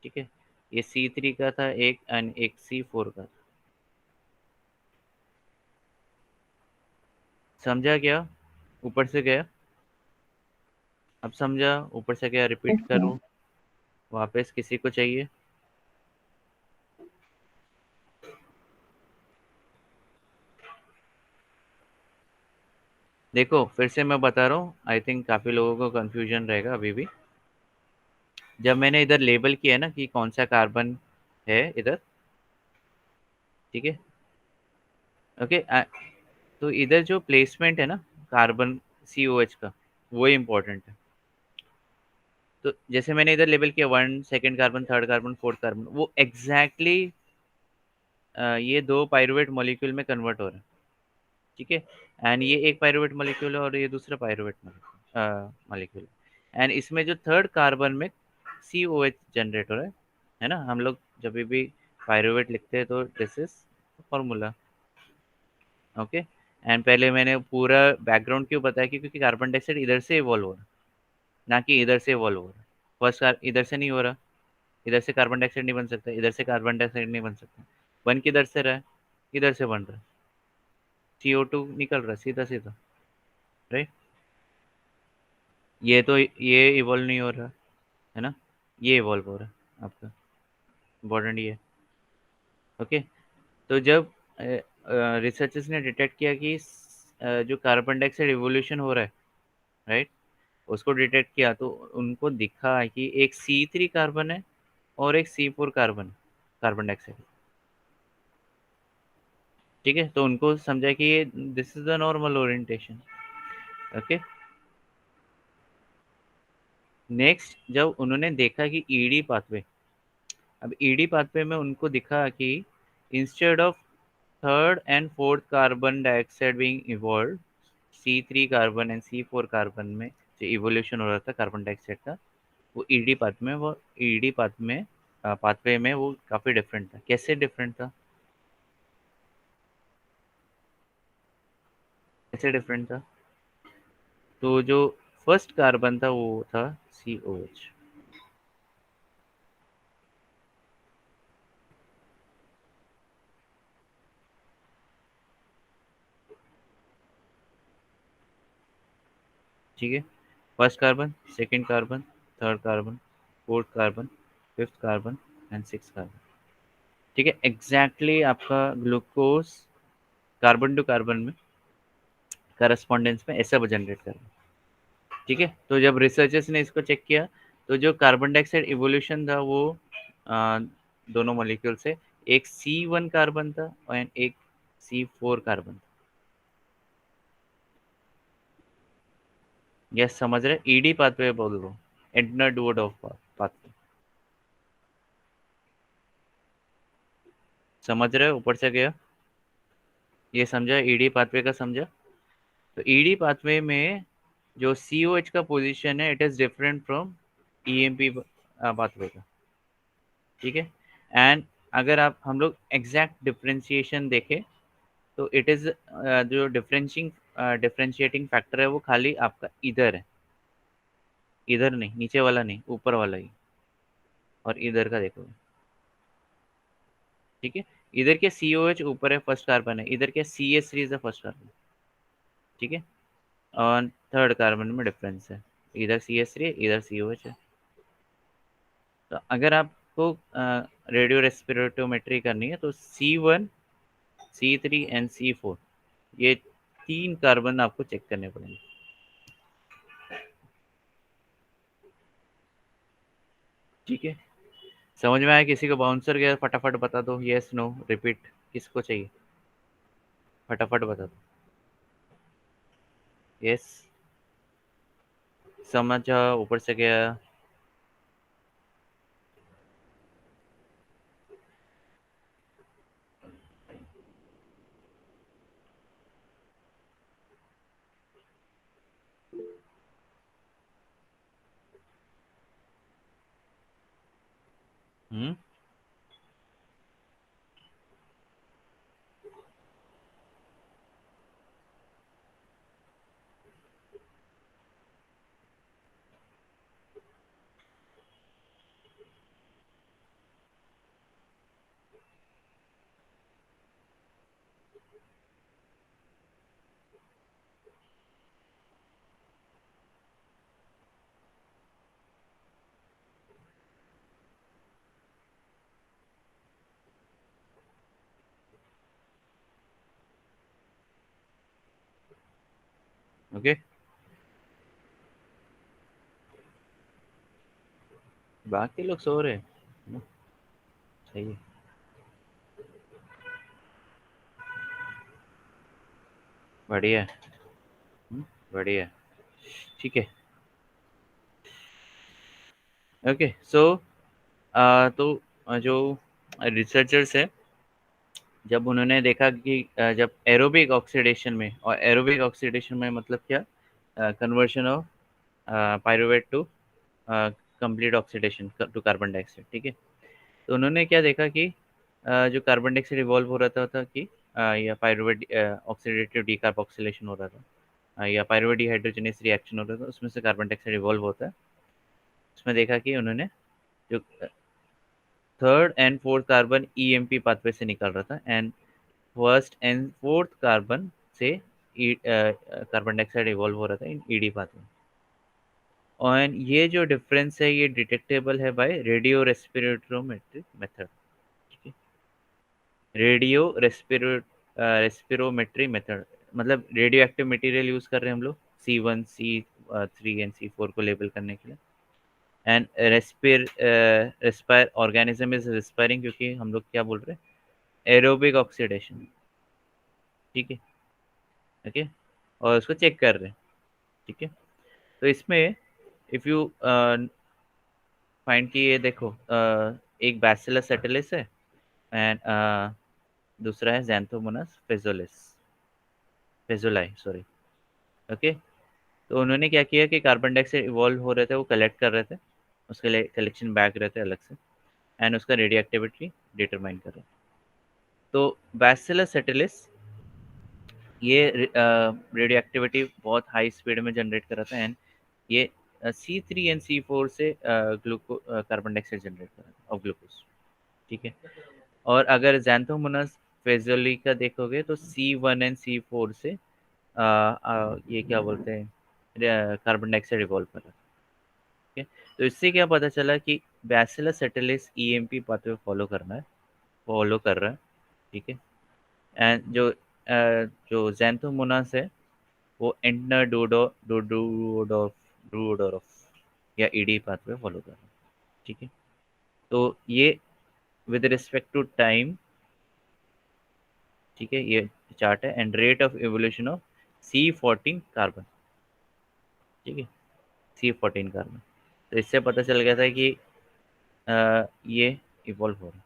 ठीक है। ये C3 का था एक एंड एक C4 का था। समझा क्या? ऊपर से गया? अब समझा? ऊपर से गया, रिपीट Yes, sir. करूं? वापस किसी को चाहिए? देखो फिर से मैं बता रहा हूँ, आई थिंक काफी लोगों को कंफ्यूजन रहेगा अभी भी। जब मैंने इधर लेबल किया ना कि कौन सा कार्बन है इधर, ठीक है, ओके, तो इधर जो प्लेसमेंट है ना कार्बन COH का, वो इम्पोर्टेंट है। तो जैसे मैंने इधर लेबल किया one, second carbon, third carbon, fourth carbon, वो एग्जैक्टली ये दो पाइरुवेट मॉलिक्यूल में कन्वर्ट हो रहा है। ठीक है। एंड ये एक पाइरुवेट मॉलिक्यूल है और ये दूसरा पाइरुवेट मॉलिक्यूल एंड इसमें जो थर्ड कार्बन में COH जनरेट हो रहा है ना? हम लोग जब भी पाइरुवेट लिखते हैं तो this is formula. Okay. And पहले मैंने पूरा बैकग्राउंड क्यों बताया क्योंकि कार्बन डाइऑक्साइड इधर से इवॉल्व हो रहा है, ना कि इधर से इवॉल्व हो रहा है। फर्स्ट इधर से नहीं हो रहा, इधर से कार्बन डाइऑक्साइड नहीं बन सकता, इधर से कार्बन डाइऑक्साइड नहीं बन सकता। बन किधर से रहा है? इधर से बन रहा है, CO2 निकल रहा है सीधा सीधा, राइट? ये तो ये इवॉल्व नहीं हो रहा है ना, ये इवॉल्व हो रहा है आपका, इम्पोर्टेंट ये। ओके। तो जब रिसर्चर्स ने डिटेक्ट किया कि जो कार्बन डाइऑक्साइड इवोल्यूशन हो रहा है, राइट, उसको डिटेक्ट किया तो उनको दिखा कि एक C3 कार्बन है और एक C4 कार्बन, कार्बन डाइऑक्साइड। ठीक है। तो उनको समझा कि ये this is the normal orientation. Okay. Next जब उन्होंने देखा कि ईडी पाथवे, अब ईडी पाथवे में उनको दिखा कि instead of third and fourth carbon dioxide being evolve, C3 carbon and C4 carbon में जो इवोल्यूशन हो रहा था कार्बन डाइऑक्साइड का, वो ईडी पाथ में पाथवे में वो काफी डिफरेंट था। कैसे डिफरेंट था? कैसे डिफरेंट था? तो जो फर्स्ट कार्बन था वो था COH। ठीक है, first carbon, second carbon, third carbon, fourth carbon, fifth carbon and six carbon. ठीक है, एग्जैक्टली आपका ग्लूकोज कार्बन टू कार्बन में करस्पॉन्डेंस में ऐसा जनरेट कर रहा है। ठीक है, तो जब रिसर्चर्स ने इसको चेक किया तो जो कार्बन डाइऑक्साइड इवोल्यूशन था वो आ, दोनों मॉलिक्यूल से एक C1 कार्बन था और एक C4 कार्बन था। यस, समझ रहे, ईडी पाथवे बोल रहा हूँ, एंटनर डुओडोफ पाथवे। समझ रहे हो, ऊपर से गया, ये समझा, ईडी पाथवे का समझा। तो ईडी पाथवे में जो COH का पोजीशन है it is different from EMP pathway का। ठीक है, एंड अगर आप हम लोग एग्जैक्ट डिफरेंशिएशन देखें तो इट इज जो डिफरेंशिएटिंग फैक्टर है वो खाली आपका इधर है, इधर नहीं, नीचे वाला नहीं, ऊपर वाला ही। और इधर का देखो, ठीक है, इधर के COH ऊपर है, फर्स्ट कार्बन है, इधर के CH3 is the first carbon. ठीक है, और थर्ड कार्बन में डिफरेंस है, इधर CH3 इधर COH है। तो अगर आपको रेडियो रेस्पिरेटोमेट्री करनी है तो C1, C3 एंड C4 ये तीन कार्बन आपको चेक करने पड़ेंगे। ठीक है, समझ में आया? किसी को बाउंसर गया फटाफट बता दो, यस नो रिपीट, किसको चाहिए फटाफट बता दो। यस, समझा, ऊपर से गया। हम्म, ओके, बाकी लोग सो रहे हैं। सही है, बढ़िया है। बढ़िया है। ठीक है, ओके, सो तो जो रिसर्चर्स है, जब उन्होंने देखा कि जब एरोबिक ऑक्सीडेशन में, और एरोबिक ऑक्सीडेशन में मतलब क्या, conversion of pyruvate to complete oxidation to carbon dioxide. ठीक है, तो उन्होंने क्या देखा कि जो कार्बन डाइऑक्साइड इवॉल्व हो रहा था कि या पायरुवेट ऑक्सीडेटिव डीकार्बोक्सिलेशन हो रहा था, या पायरुवेट डिहाइड्रोजनेस रिएक्शन हो रहा था, उसमें से कार्बन डाइऑक्साइड इवॉल्व होता है। उसमें देखा कि उन्होंने जो third and fourth carbon EMP pathway से निकल रहा था, and first and fourth carbon से कार्बन डाइऑक्साइड इवॉल्व हो रहा था इन ED पाथवे। और ये जो डिफरेंस है ये डिटेक्टेबल है बाय रेडियो रेस्पिरेटोमेट्रिक मेथड। ठीक है, रेडियो रेस्पिरोमेट्री मेथड, मतलब रेडियो एक्टिव मटेरियल यूज कर रहे हैं हम लोग C1, C3 एंड C4 को लेबल करने के लिए। And respire organism is respiring, क्योंकि हम लोग क्या बोल रहे हैं, एरोबिक ऑक्सीडेशन। ठीक है, ओके, और उसको चेक कर रहे हैं। ठीक है, तो इसमें इफ यू फाइंड कि ये देखो, एक बैसिलस सेटिलिस है एंड दूसरा है जैंथोमोनास फेजुलाई, सॉरी। ओके, तो उन्होंने क्या किया कि कार्बन डाइऑक्साइड इवॉल्व हो रहे थे, वो कलेक्ट कर रहे थे, उसके लिए कलेक्शन बैग रहते हैं अलग से, एंड उसका रेडियो एक्टिविटी डिटरमाइन कर रहे थे। तो बैसिलस सेटिलिस ये रेडियो एक्टिविटी बहुत हाई स्पीड में जनरेट कर रहा था, एंड ये C3 एंड C4 से ग्लूको कार्बन डाइऑक्साइड जनरेट कर रहा था और ग्लूकोज। ठीक है, और अगर जैंथोमोनास फेजुली का देखोगे तो C1 एंड C4 से ये क्या बोलते हैं, कार्बन डाइऑक्साइड इवॉल्व कर रहा है। ठीक है, तो इससे क्या पता चला कि बैसिलस सेटिलिस ईएमपी पाथवे फॉलो कर रहा है। ठीक है, एंड जो ज़ैंथोमोनास है वो एंटनर डूओडोरफ या ईडी पाथवे फॉलो कर रहा है। ठीक है, तो ये विद रिस्पेक्ट टू टाइम, ठीक है, ये चार्ट है, and rate of evolution of C14 carbon. ठीक है, C14 कार्बन, तो इससे पता चल गया था कि ये इवॉल्व हो रहा है।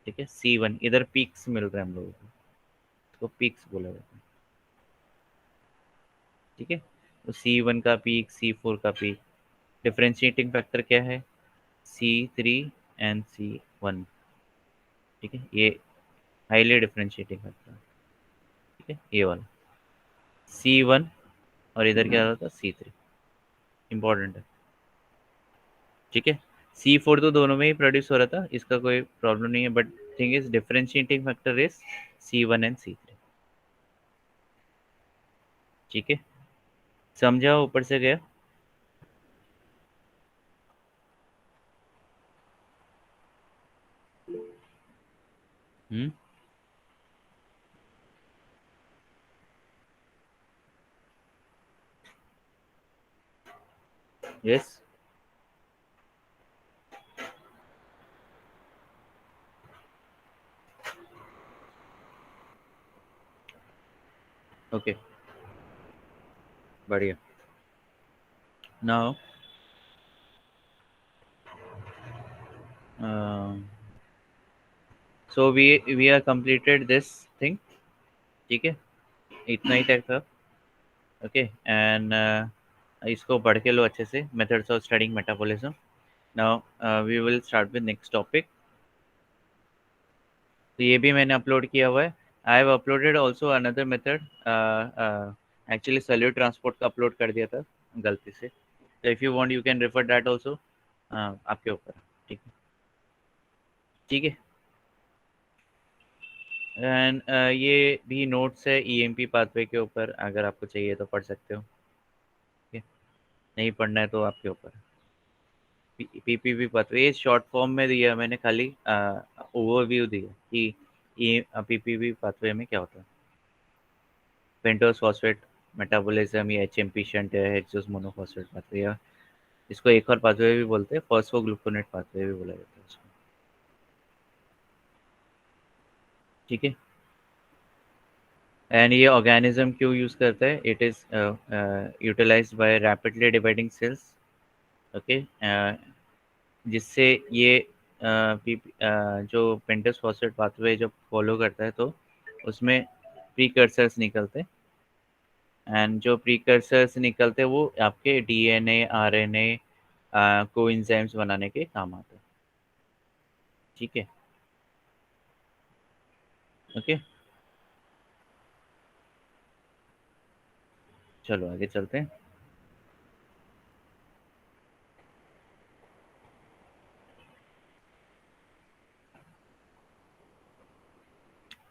ठीक है, C1 इधर पीक्स मिल रहे हैं हम लोगों को, इसको पीक्स बोला जाता है। ठीक है, तो C1 का पीक, C4 का पीक, डिफरेंशिएटिंग फैक्टर क्या है, C3 एंड C1। ठीक है, ये हाईली डिफरेंशिएटिंग फैक्टर। ठीक है, ये वाला C1 और इधर क्या होता है C3, इंपॉर्टेंट है। ठीक है, C4 तो दोनों में ही प्रोड्यूस हो रहा था, इसका कोई प्रॉब्लम नहीं है, but thing is differentiating factor is C1 and C3। ठीक है, समझा ऊपर से गया। हम्म, यस, ओके, बढ़िया। Now so we are completed this thing. ठीक है, इतना ही तक था। ओके, एंड इसको पढ़ के लो अच्छे से, methods of studying metabolism. Now we will start with next topic. तो ये भी मैंने अपलोड किया हुआ है। I have uploaded also another method, actually solute transport का अपलोड कर दिया था गलती से, तो if you want you can refer that also, आपके ऊपर। ठीक है, ठीक है, एंड ये भी नोट्स है ईएमपी पाथवे के ऊपर, अगर आपको चाहिए तो पढ़ सकते हो। ठीक है, नहीं पढ़ना है तो आपके ऊपर। पीपीवी पाथवे ये शॉर्ट फॉर्म में दिया मैंने, खाली ओवरव्यू दिया कि ये पीपीवी पाथवे में क्या होता है। पेंटोस फॉस्फेट मेटाबॉलिज्म या एचएमपी शंट है, हेक्सोस मोनोफॉस्फेट पाथवे, या इसको एक और पाथवे भी बोलते हैं, फॉस्फोग्लूकोनेट पाथवे भी बोला जाता है इसको। ठीक है, एंड ये ऑर्गेनिज्म क्यों यूज करता है, it is utilized by rapidly dividing cells. Okay, जिससे ये जो पेंटोस फॉस्फेट पाथवे जब फॉलो करता है तो उसमें प्रीकर्सर्स निकलते हैं, एंड जो प्रीकर्सर्स निकलते हैं वो आपके डीएनए आरएनए कोएंजाइम्स बनाने के काम आते हैं। ठीक है, ओके, चलो आगे चलते हैं।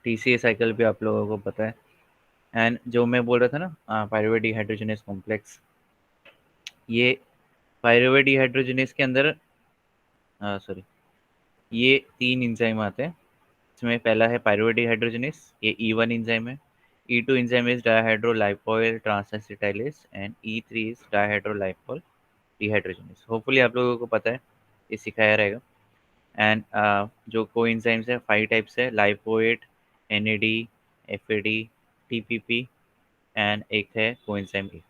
टीसीए साइकिल भी आप लोगों को पता है, एंड जो मैं बोल रहा था ना पायरुवेट डिहाइड्रोजनेस कॉम्प्लेक्स, ये पायरुवेट डिहाइड्रोजनेस के अंदर, सॉरी, ये 3 एंजाइम आते हैं। इसमें पहला है पायरुवेट डिहाइड्रोजनेस, ये E1 एंजाइम है। E2 enzyme is dihydrolipoyl transacetylase, and E3 is dihydrolipoyl dehydrogenase. Hopefully आप लोगों को पता है, ये सिखाया रहेगा। एंड जो कोएंजाइम्स है 5 टाइप्स है, लाइपोएट, NAD, FAD, TPP, एंड एक है कोएंजाइम ए।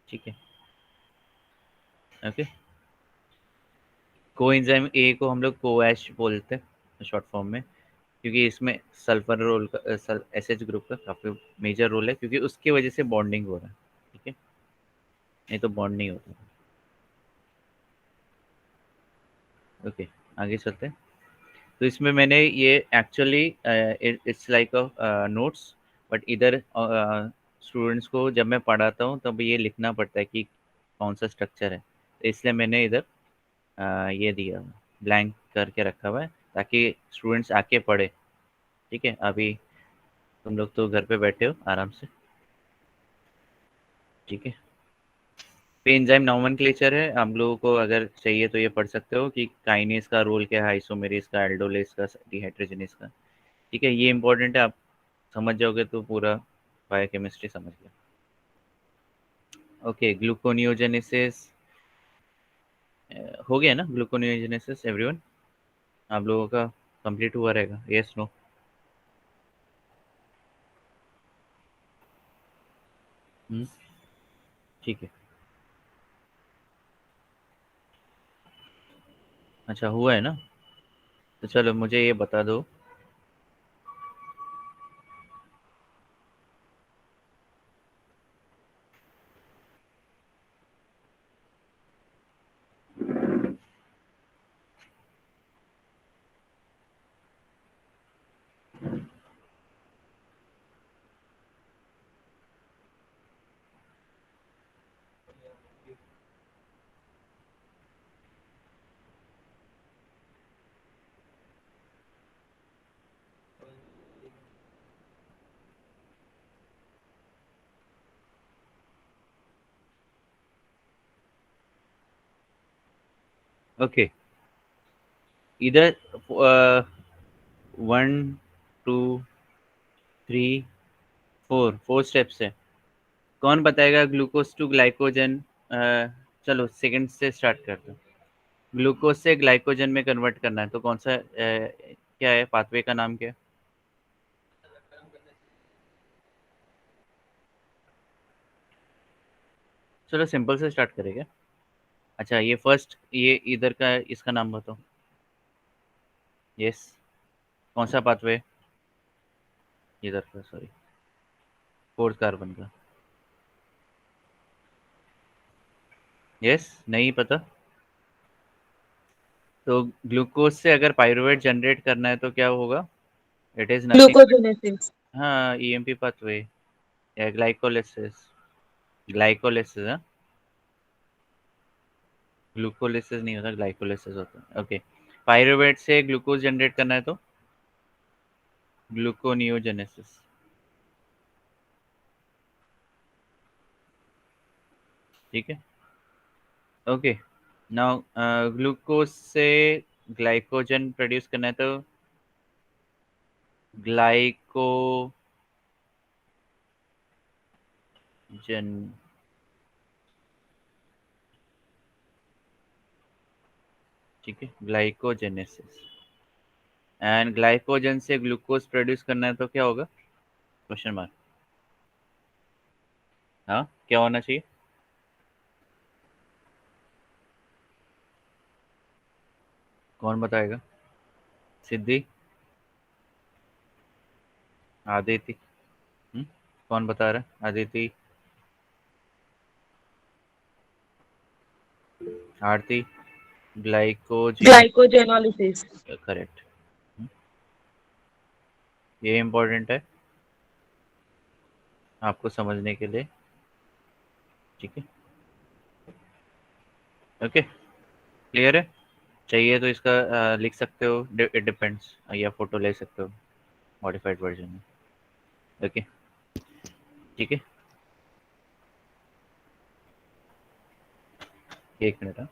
ठीक है, ओके, कोएंजाइम ए को हम लोग कोएश बोलते हैं शॉर्ट फॉर्म में, क्योंकि इसमें सल्फर रोल का SH ग्रुप का काफ़ी मेजर रोल है, क्योंकि उसकी वजह से बॉन्डिंग हो रहा है। ठीक है, नहीं तो बॉन्ड नहीं होता। ओके, आगे चलते हैं। तो इसमें मैंने ये actually it's like a notes, but इधर स्टूडेंट्स को जब मैं पढ़ाता हूँ तब ये लिखना पड़ता है कि कौन सा स्ट्रक्चर है, तो इसलिए मैंने इधर ये दिया ब्लैंक करके रखा हुआ है, ताकि स्टूडेंट्स आके पढ़े। ठीक है, अभी तुम लोग तो घर पे बैठे हो आराम से। ठीक है। पे एंजाइम नोमेनक्लेचर है, हम लोगों को अगर चाहिए तो ये पढ़ सकते हो कि काइनेज का रोल क्या है, आइसोमेरेज का, एल्डोलेज का, डिहाइड्रोजनेज का। ठीक है, ये इंपॉर्टेंट है, आप समझ जाओगे तो पूरा बायोकेमिस्ट्री समझ गया। ओके, ग्लूकोनियोजेनेसिस हो गया ना? ग्लूकोनियोजेनेसिस एवरीवन, आप लोगों का कंप्लीट हुआ रहेगा, यस नो? ठीक है। अच्छा, हुआ है ना? तो चलो मुझे ये बता दो। ओके, इधर 1 2 3 4 स्टेप्स है। कौन बताएगा ग्लूकोज टू ग्लाइकोजन? चलो सेकंड से स्टार्ट करते हैं। ग्लूकोज से ग्लाइकोजन में कन्वर्ट करना है तो कौन सा क्या है, पाथवे का नाम क्या है? चलो सिंपल से स्टार्ट करेंगे। अच्छा, ये फर्स्ट, ये इधर का है, इसका नाम बताओ। यस, कौन सा पाथवे? इधर का, सॉरी, फोर्थ कार्बन का। यस, नहीं पता? तो ग्लूकोज से अगर पाइरुवेट जनरेट करना है तो क्या होगा? It is nothing. Glucogenesis. हाँ, ईएमपी पाथवे या ग्लाइकोलिसिस। ग्लाइकोलिसिस, हाँ, ग्लूकोलिसिस नहीं होता, ग्लाइकोलिसिस होता है। ओके, पाइरुवेट से ग्लूकोज जनरेट करना है तो ग्लूकोनियोजेनेसिस। ठीक है। ओके, नाउ ग्लूकोज से ग्लाइकोजन प्रोड्यूस करना है तो ग्लाइकोजन। ठीक है, ग्लाइकोजेनेसिस। एंड ग्लाइकोजन से ग्लूकोज प्रोड्यूस करना है तो क्या होगा? Question mark. हाँ, क्या होना चाहिए? कौन बताएगा? सिद्धि? आदिति? हम्म? कौन बता रहा है? आदिति? आरती? ग्लाइकोजिनो? Glycogenolysis. करेक्ट। ये इम्पोर्टेंट है आपको समझने के लिए। ठीक है। ओके, क्लियर है? चाहिए तो इसका लिख सकते हो, इट डिपेंड्स, या फोटो ले सकते हो मॉडिफाइड वर्जन में। ओके, ठीक है। एक मिनट, हाँ।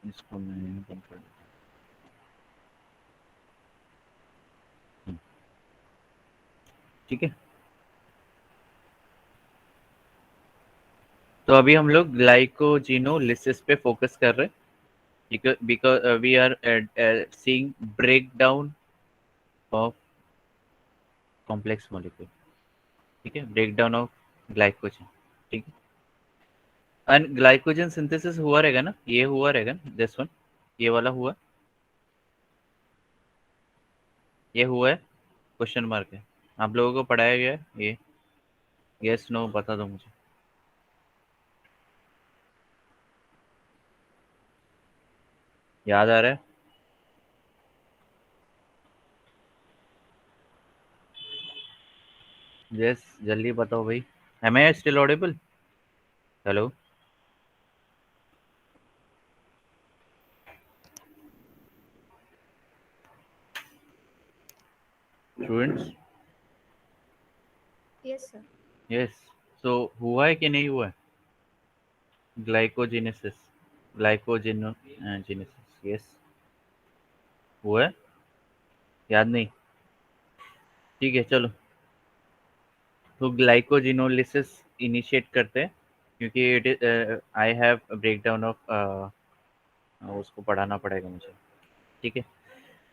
इसको मैं बंद कर देता हूँ। ठीक है, तो अभी हम लोग ग्लाइकोजिनोलिसिस पे फोकस कर रहे हैं because we are seeing break down of complex molecule. ठीक है, ब्रेक डाउन ऑफ ग्लाइकोजन। ठीक है, एंड ग्लाइकोजन सिंथेसिस हुआ रहेगा ना, ये हुआ रहेगा ना, दिस वन, ये वाला हुआ, ये हुआ है, क्वेश्चन मार्क है। आप लोगों को पढ़ाया गया है ये? यस नो बता दो मुझे। याद आ रहा है? यस, जल्दी बताओ भाई। Am I still audible? Hello? Students? Yes, sir. Yes. So हुआ है कि नहीं हुआ है? ग्लाइकोजेनेसिस, ग्लाइकोजेनोजेनेसिस, यस हुआ है। याद नहीं? ठीक है चलो। तो ग्लाइकोजिनोलिसिस इनिशिएट करते हैं, क्योंकि it is I have break down of, उसको पढ़ाना पड़ेगा मुझे। ठीक है।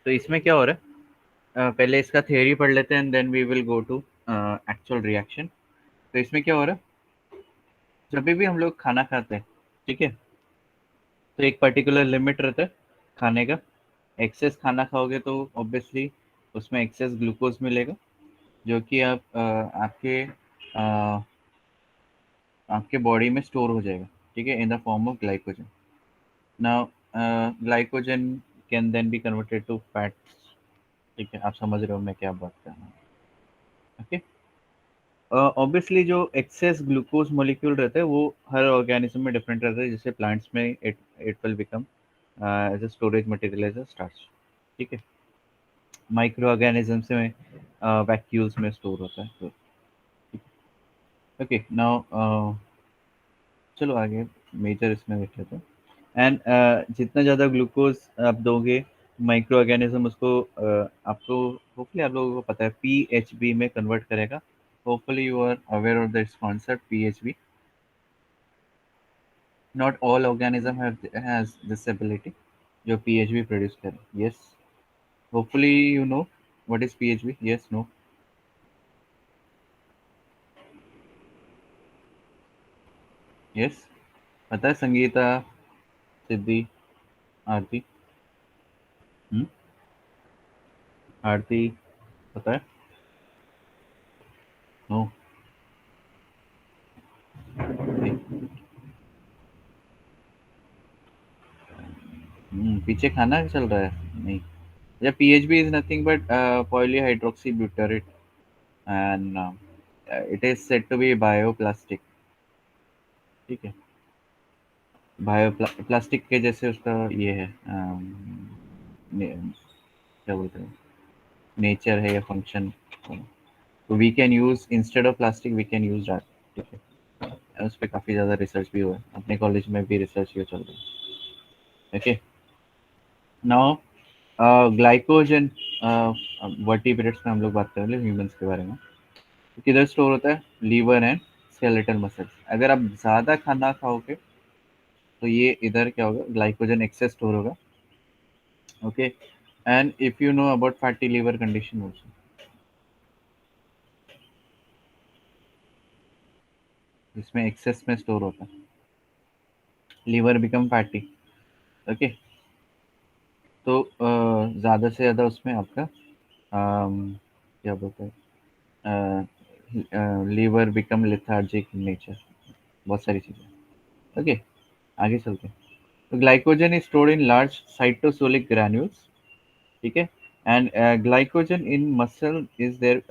तो इसमें क्या हो रहा है, पहले इसका थ्योरी पढ़ लेते हैं and then we will go to actual reaction. तो इसमें क्या हो रहा है, जब भी हम लोग खाना खाते हैं, ठीक है, तो एक पर्टिकुलर लिमिट रहता है खाने का। एक्सेस खाना खाओगे तो ऑब्वियसली उसमें एक्सेस ग्लूकोज मिलेगा, जो कि आपके बॉडी में स्टोर हो जाएगा, ठीक है, in the form of glycogen. Now glycogen can then be converted to fats. ठीक है, आप समझ रहे हो मैं क्या बात कर रहा हूँ? ओके। ऑब्वियसली जो एक्सेस ग्लूकोज मॉलिक्यूल रहता है वो हर ऑर्गेनिज्म में डिफरेंट रहता है। जैसे प्लांट्स में it will become as a storage material, as a starch. ठीक है। माइक्रो ऑर्गेनिजम्स में वैक्यूल्स में स्टोर होता है। तो ओके नाउ चलो आगे मेजर इसमें देख लेते हैं। एंड जितना ज़्यादा ग्लूकोज आप दोगे, माइक्रो ऑर्गेनिज्म उसको आपको होपफुली आप लोगों को पता है पीएचबी में कन्वर्ट करेगा। Hopefully you are aware of this concept PHB. Not all organism has this ability जो पीएचबी प्रोड्यूस करे। Yes, hopefully you know what is PHB. Yes, no? Yes, पता है संगीता, सिद्धि, आरती? हम्म? आरती पता है? नो? पीछे खाना चल रहा है नहीं? या PHB is nothing but polyhydroxy butyrate and it is said to be bioplastic. ठीक है, बायो प्लास्टिक के जैसे उसका ये है, क्या बोलते हैं, नेचर है या फंक्शन। तो we can use instead of plastic we can use that. ठीक है, उस पर काफ़ी ज़्यादा रिसर्च भी हुआ है, अपने कॉलेज में भी रिसर्च ये चल रही है। ओके नाउ ग्लाइकोजन, वर्टिब्रेट्स में हम लोग बात करेंगे ह्यूमंस के बारे में। तो किधर स्टोर होता है? Liver and skeletal muscles. अगर आप ज़्यादा खाना खाओगे तो ये इधर क्या होगा, ग्लाइकोजन एक्सेस स्टोर होगा। Okay, and if you know about fatty liver condition also, इसमें एक्सेस में स्टोर होता है, लीवर बिकम फैटी। ओके, तो ज़्यादा से ज़्यादा उसमें आपका क्या बोलते हैं, liver become lethargic in nature, बहुत सारी चीज़ें। ओके, आगे चलते हैं। तो glycogen is stored in large cytosolic granules. ठीक है, and glycogen in muscle is there.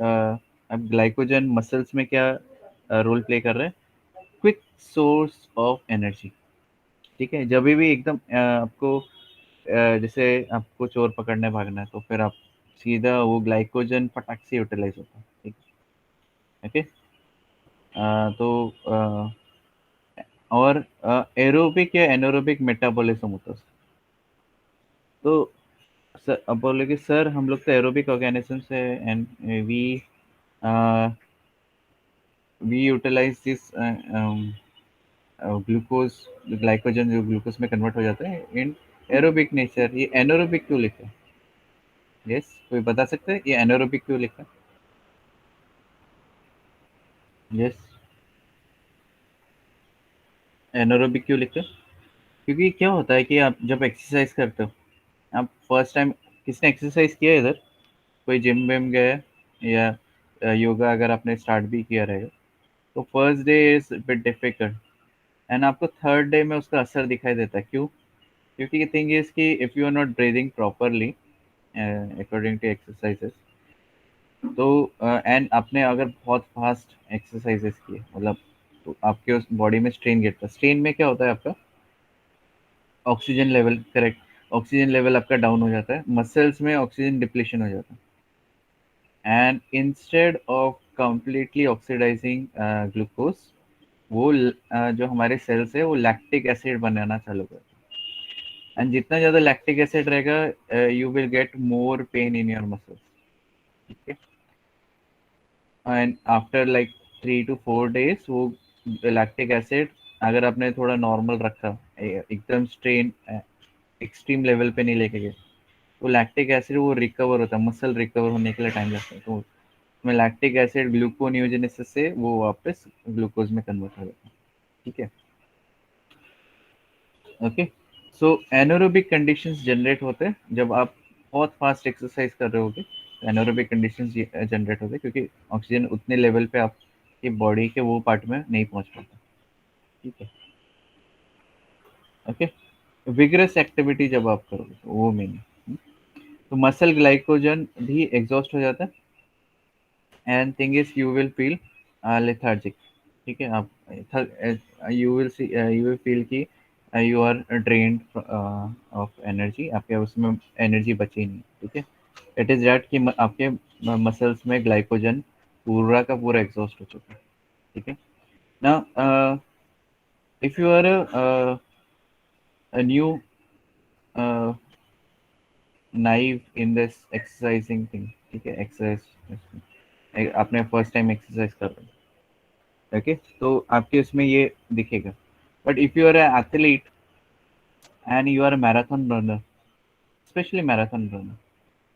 अब ग्लाइकोजन मसल्स में क्या रोल प्ले कर रहा है? Quick source of energy. ठीक है, जब भी एकदम आपको जैसे आपको चोर पकड़ने भागना है तो फिर आप सीधा वो ग्लाइकोजन फटाक से यूटिलाइज होता है। ठीक है। ओके, तो और एरोबिक या एनोरोबिक मेटाबॉलिज्म होता है। तो सर अब बोले कि सर हम लोग तो एरोबिक ऑर्गेनिजम्स है and we we utilize this glucose, glycogen जो ग्लूकोज में कन्वर्ट हो जाता है इन एरोबिक नेचर, ये एनोरोबिक क्यों लिखा है? यस, कोई बता सकता है ये एनोरोबिक क्यों लिखा है? यस, एनोरोबिक क्यों लिखा है? क्योंकि क्या होता है कि आप जब एक्सरसाइज करते हो, आप फर्स्ट टाइम किसने एक्सरसाइज किया है इधर? कोई जिम विम गया है या योगा अगर आपने स्टार्ट भी किया रहेगा, तो first day is bit difficult and आपको थर्ड डे में उसका असर दिखाई देता है। क्यों? क्योंकि थिंग इज कि if you are not breathing properly according to exercises, तो एंड आपने अगर बहुत फास्ट एक्सरसाइजेस किए मतलब, तो आपके उस बॉडी में स्ट्रेन गिरता है। स्ट्रेन में क्या होता है आपका oxygen level, correct, oxygen level आपका डाउन हो जाता है, मसल्स में ऑक्सीजन डिप्लीशन हो जाता है and instead of completely oxidizing glucose, वो जो हमारे सेल्स है वो लैक्टिक एसिड बनाना चालू करते हैं। एंड जितना ज़्यादा लैक्टिक एसिड रहेगा, you will get more pain in your muscles. ठीक है। And after like 3 to 4 days वो लैक्टिक एसिड, अगर आपने थोड़ा नॉर्मल रखा, एकदम स्ट्रेन एक्सट्रीम लेवल पे नहीं लेके गए, वो लैक्टिक एसिड वो रिकवर होता है, मसल रिकवर होने के लिए टाइम लगता है, तो उसमें लैक्टिक एसिड ग्लूकोनियोजेनेसिस से वो वापस ग्लूकोज में कन्वर्ट हो जाता है। ठीक है। ओके। सो एनारोबिक कंडीशंस जनरेट होते हैं जब आप बहुत फास्ट एक्सरसाइज कर रहे होगे, तो एनारोबिक कंडीशंस जनरेट होते हैं क्योंकि ऑक्सीजन उतने लेवल पे आपकी बॉडी के वो पार्ट में नहीं पहुंच पाता। ठीक है। ओके। विगरस एक्टिविटी जब आप करोगे तो वो मेन, तो मसल ग्लाइकोजन भी एग्जॉस्ट हो जाता है, and thing is you will feel lethargic. ठीक है। आप यू विल फील कि you are drained of energy, आपके उसमें एनर्जी बची नहीं। ठीक है। इट इज दैट कि आपके मसल्स में ग्लाइकोजन पूरा का पूरा एग्जॉस्ट हो चुका है। ठीक है ना। If you are new naive in this exercising thing, ठीक है, एक्सरसाइज आपने फर्स्ट टाइम एक्सरसाइज कर रहे हो, ओके, तो आपके उसमें ये दिखेगा। But if you are athlete and you are marathon runner, specially marathon runner,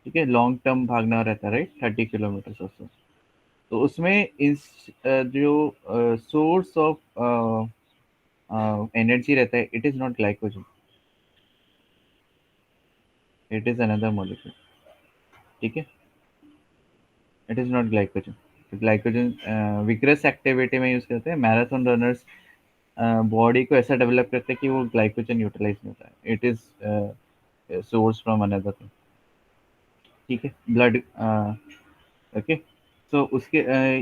ठीक है, लॉन्ग टर्म भागना रहता है, राइट, 30 किलोमीटर और so, तो उसमें इस जो सोर्स ऑफ एनर्जी रहता है, it is not glycogen, it is another molecule. ठीक है। It is not glycogen. Glycogen vigorous activity में यूज करते हैं। मैराथन रनर्स बॉडी को ऐसा डेवलप करते हैं कि वो ग्लाइकोजन यूटिलाइज नहीं होता है, it is source from another thing. ठीक है। Blood, okay. सो उसके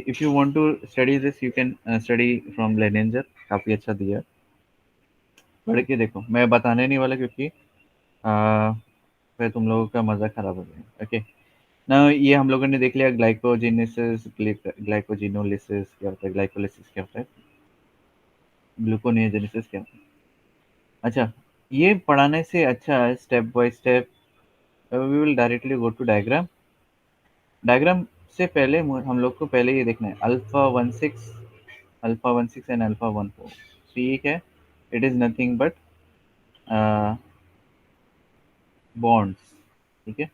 if you want to study this you can study from Lehninger, काफी अच्छा दिया है, पढ़ के देखो। मैं बताने नहीं वाला क्योंकि फिर तुम लोगों का मजा खराब हो जाएगा। ओके ना, ये हम लोगों ने देख लिया ग्लाइकोजेनेसिस, ग्लाइकोजिनोलिसिस क्या होता है, ग्लाइकोलिसिस क्या होता है, ग्लूकोनियोजेनेसिस क्या होता है। अच्छा, ये पढ़ाने से अच्छा है step by step we will directly go to diagram. Diagram से पहले हम लोग को पहले ये देखना है अल्फा 16, अल्फा 16 एंड अल्फा 14। ठीक है। It is nothing but bonds. ठीक है।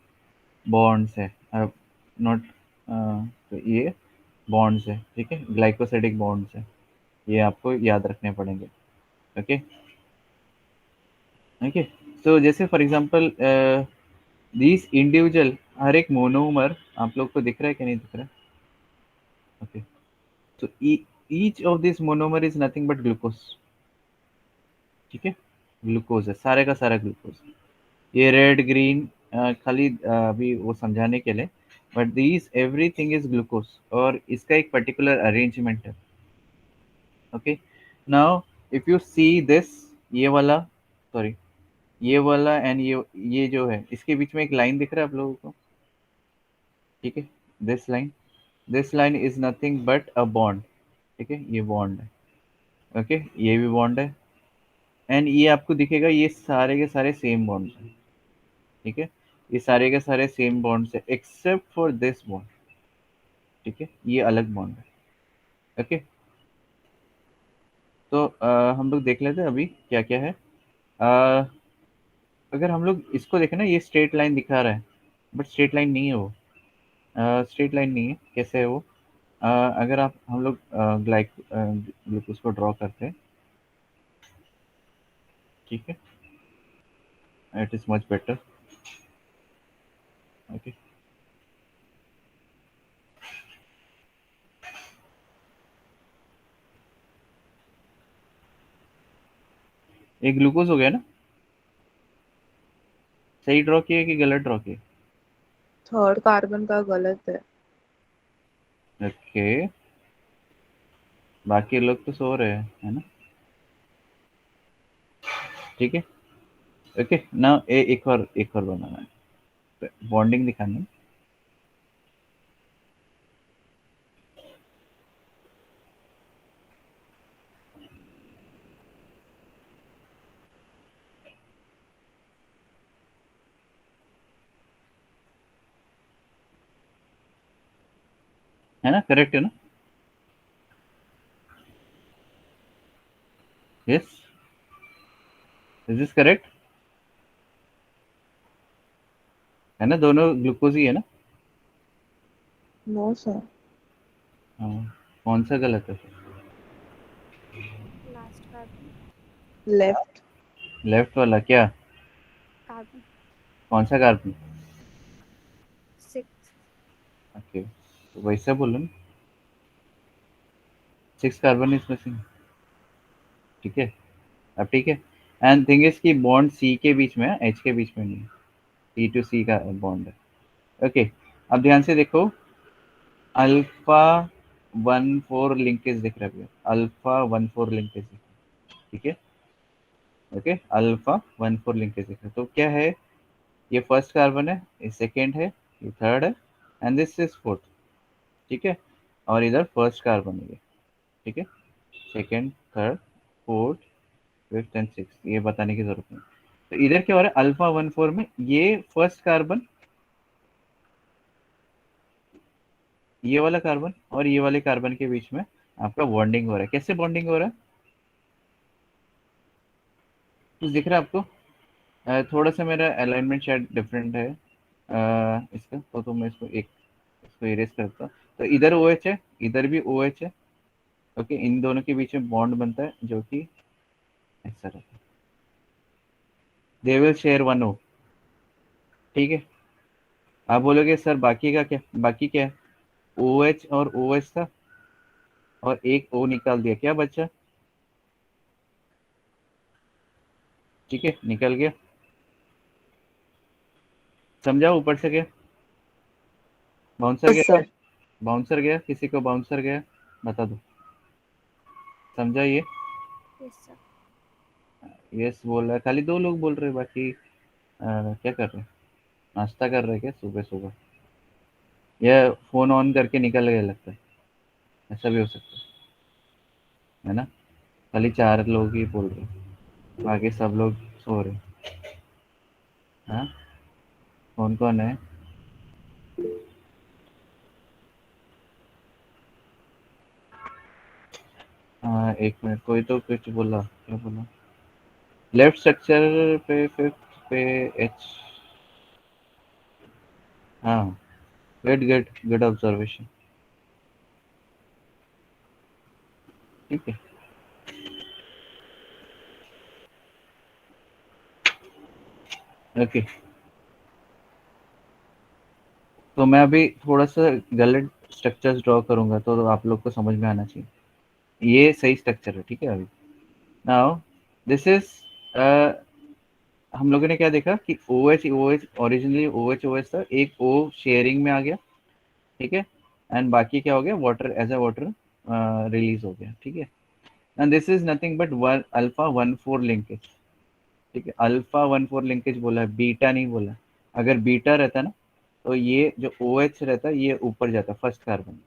बॉन्ड्स है, अब नॉट, तो ये बॉन्ड्स है। ठीक है, ग्लाइकोसाइडिक बॉन्ड्स है, ये आपको याद रखने पड़ेंगे। ओके। ओके। तो जैसे फॉर एग्जांपल दिस इंडिविजुअल, हर एक मोनोमर आप लोग को दिख रहा है कि नहीं दिख रहा है? ओके। तो each of this monomer is nothing but glucose. ठीक है। ग्लूकोज है, सारे का सारा ग्लूकोज। ये रेड ग्रीन खाली अभी वो समझाने के लिए, but this everything is glucose, और इसका एक पर्टिकुलर अरेंजमेंट है। Okay. Now if you see this, ये वाला, सॉरी, ये वाला एंड ये जो है, इसके बीच में एक लाइन दिख रहा है आप लोगों को? ठीक है। This line, this line is nothing but a bond. ठीक है, ये बॉन्ड है। ओके, ये भी बॉन्ड है, एंड ये आपको दिखेगा, ये सारे के सारे सेम बॉन्ड्स हैं। ठीक है, ये सारे के सारे सेम बॉन्ड्स है एक्सेप्ट फॉर दिस बॉन्ड। ठीक है, ये अलग बॉन्ड है। ओके। तो हम लोग देख लेते हैं अभी क्या क्या है। अ, अगर हम लोग इसको देखें ना, ये स्ट्रेट लाइन दिखा रहा है, बट स्ट्रेट लाइन नहीं है वो, स्ट्रेट लाइन नहीं है। कैसे है वो? अगर आप हम लोग ग्लूकोज को ड्रॉ करते हैं, ठीक है, it is much better. Okay. ये ग्लूकोज हो गया ना? सही ड्रॉ किया कि गलत ड्रॉ किया? थर्ड कार्बन का गलत है। ओके। बाकी लोग तो सो रहे हैं, है ना? ठीक है। ओके ना, एक और बनाना है, बॉन्डिंग दिखानी है। है ना, करेक्ट है ना? Yes, is this correct? है ना, दोनों ग्लूकोज ही है ना? No sir. हाँ, कौन सा गलत है? Last carbon. लेफ्ट। लेफ्ट वाला क्या? कार्बन कौन सा कार्बन? 6। ओके, तो वैसा बोलो ना, 6 कार्बन इज मिसिंग। ठीक है, अब ठीक है। एंड थिंग इज कि बॉन्ड सी के बीच में है, एच के बीच में नहीं है। सी टू सी का बॉन्ड है। ओके, अब ध्यान से देखो, अल्फा 1,4 लिंकेज दिख रहा है, अल्फा 1,4 लिंकेज दिख रहा है, ठीक है। ओके, अल्फा 1,4 लिंकेज दिख रहा है, तो क्या है? ये फर्स्ट कार्बन है, ये सेकेंड है, ये थर्ड है, एंड दिस इज फोर्थ। ठीक है, और इधर फर्स्ट कार्बन है ये। ठीक है, second, third, fourth, fifth and six, ये बताने की जरूरत नहीं। तो इधर क्या हो रहा है, अल्फा 1,4 में ये फर्स्ट कार्बन, ये वाला कार्बन और ये वाले कार्बन के बीच में आपका बॉन्डिंग हो रहा है। कैसे बॉन्डिंग हो रहा है, कुछ दिख रहा है आपको? थोड़ा सा मेरा अलाइनमेंट शायद डिफरेंट है इसका, तो मैं इसको इरेज करता हूँ। तो इधर ओ OH है, इधर भी ओ OH है। ओके, इन दोनों के बीच में बॉन्ड बनता है जो कि ऐसा रहता है, दे विल शेयर वन ओ। ठीक है, आप बोलोगे सर बाकी का क्या, बाकी क्या है? ओ OH और ओ OH था, और एक ओ निकाल दिया, क्या बचा? ठीक है, निकल गया। समझा ऊपर से क्या? बाउंसर यस गया, सर। बाउंसर गया, किसी को बाउंसर गया, बता दो। समझा ये? Yes sir. यस बोल रहा है, खाली 2 लोग बोल रहे हैं, बाकी क्या कर रहे हैं? नाश्ता कर रहे हैं क्या सुबह सुबह, या फोन ऑन करके निकल गए लगता है, ऐसा भी हो सकता है ना? खाली 4 लोग ही बोल रहे हैं, बाकी सब लोग सो रहे हैं। हाँ, कौन कौन है? हाँ, 1 मिनट, कोई तो कुछ बोला, क्या बोला? लेफ्ट स्ट्रक्चर पे फिफ्थ पे एच। हाँ, गुड गुड गुड ऑब्जर्वेशन। ठीक है, ओके। तो मैं अभी थोड़ा सा गलत स्ट्रक्चर्स ड्रॉ करूंगा, तो आप लोग को समझ में आना चाहिए। ये सही स्ट्रक्चर है, ठीक है। अभी नाउ दिस इज, हम लोगों ने क्या देखा कि O H originally O H था, एक ओ शेयरिंग में आ गया, ठीक है। एंड बाकी क्या हो गया, water as a water release हो गया, ठीक है। And this is nothing but one alpha 1,4 linkage. ठीक है, अल्फा 1,4 लिंकेज बोला है, बीटा नहीं बोला। अगर बीटा रहता ना, तो ये जो ओ एच रहता ये ऊपर जाता फर्स्ट कार्बन।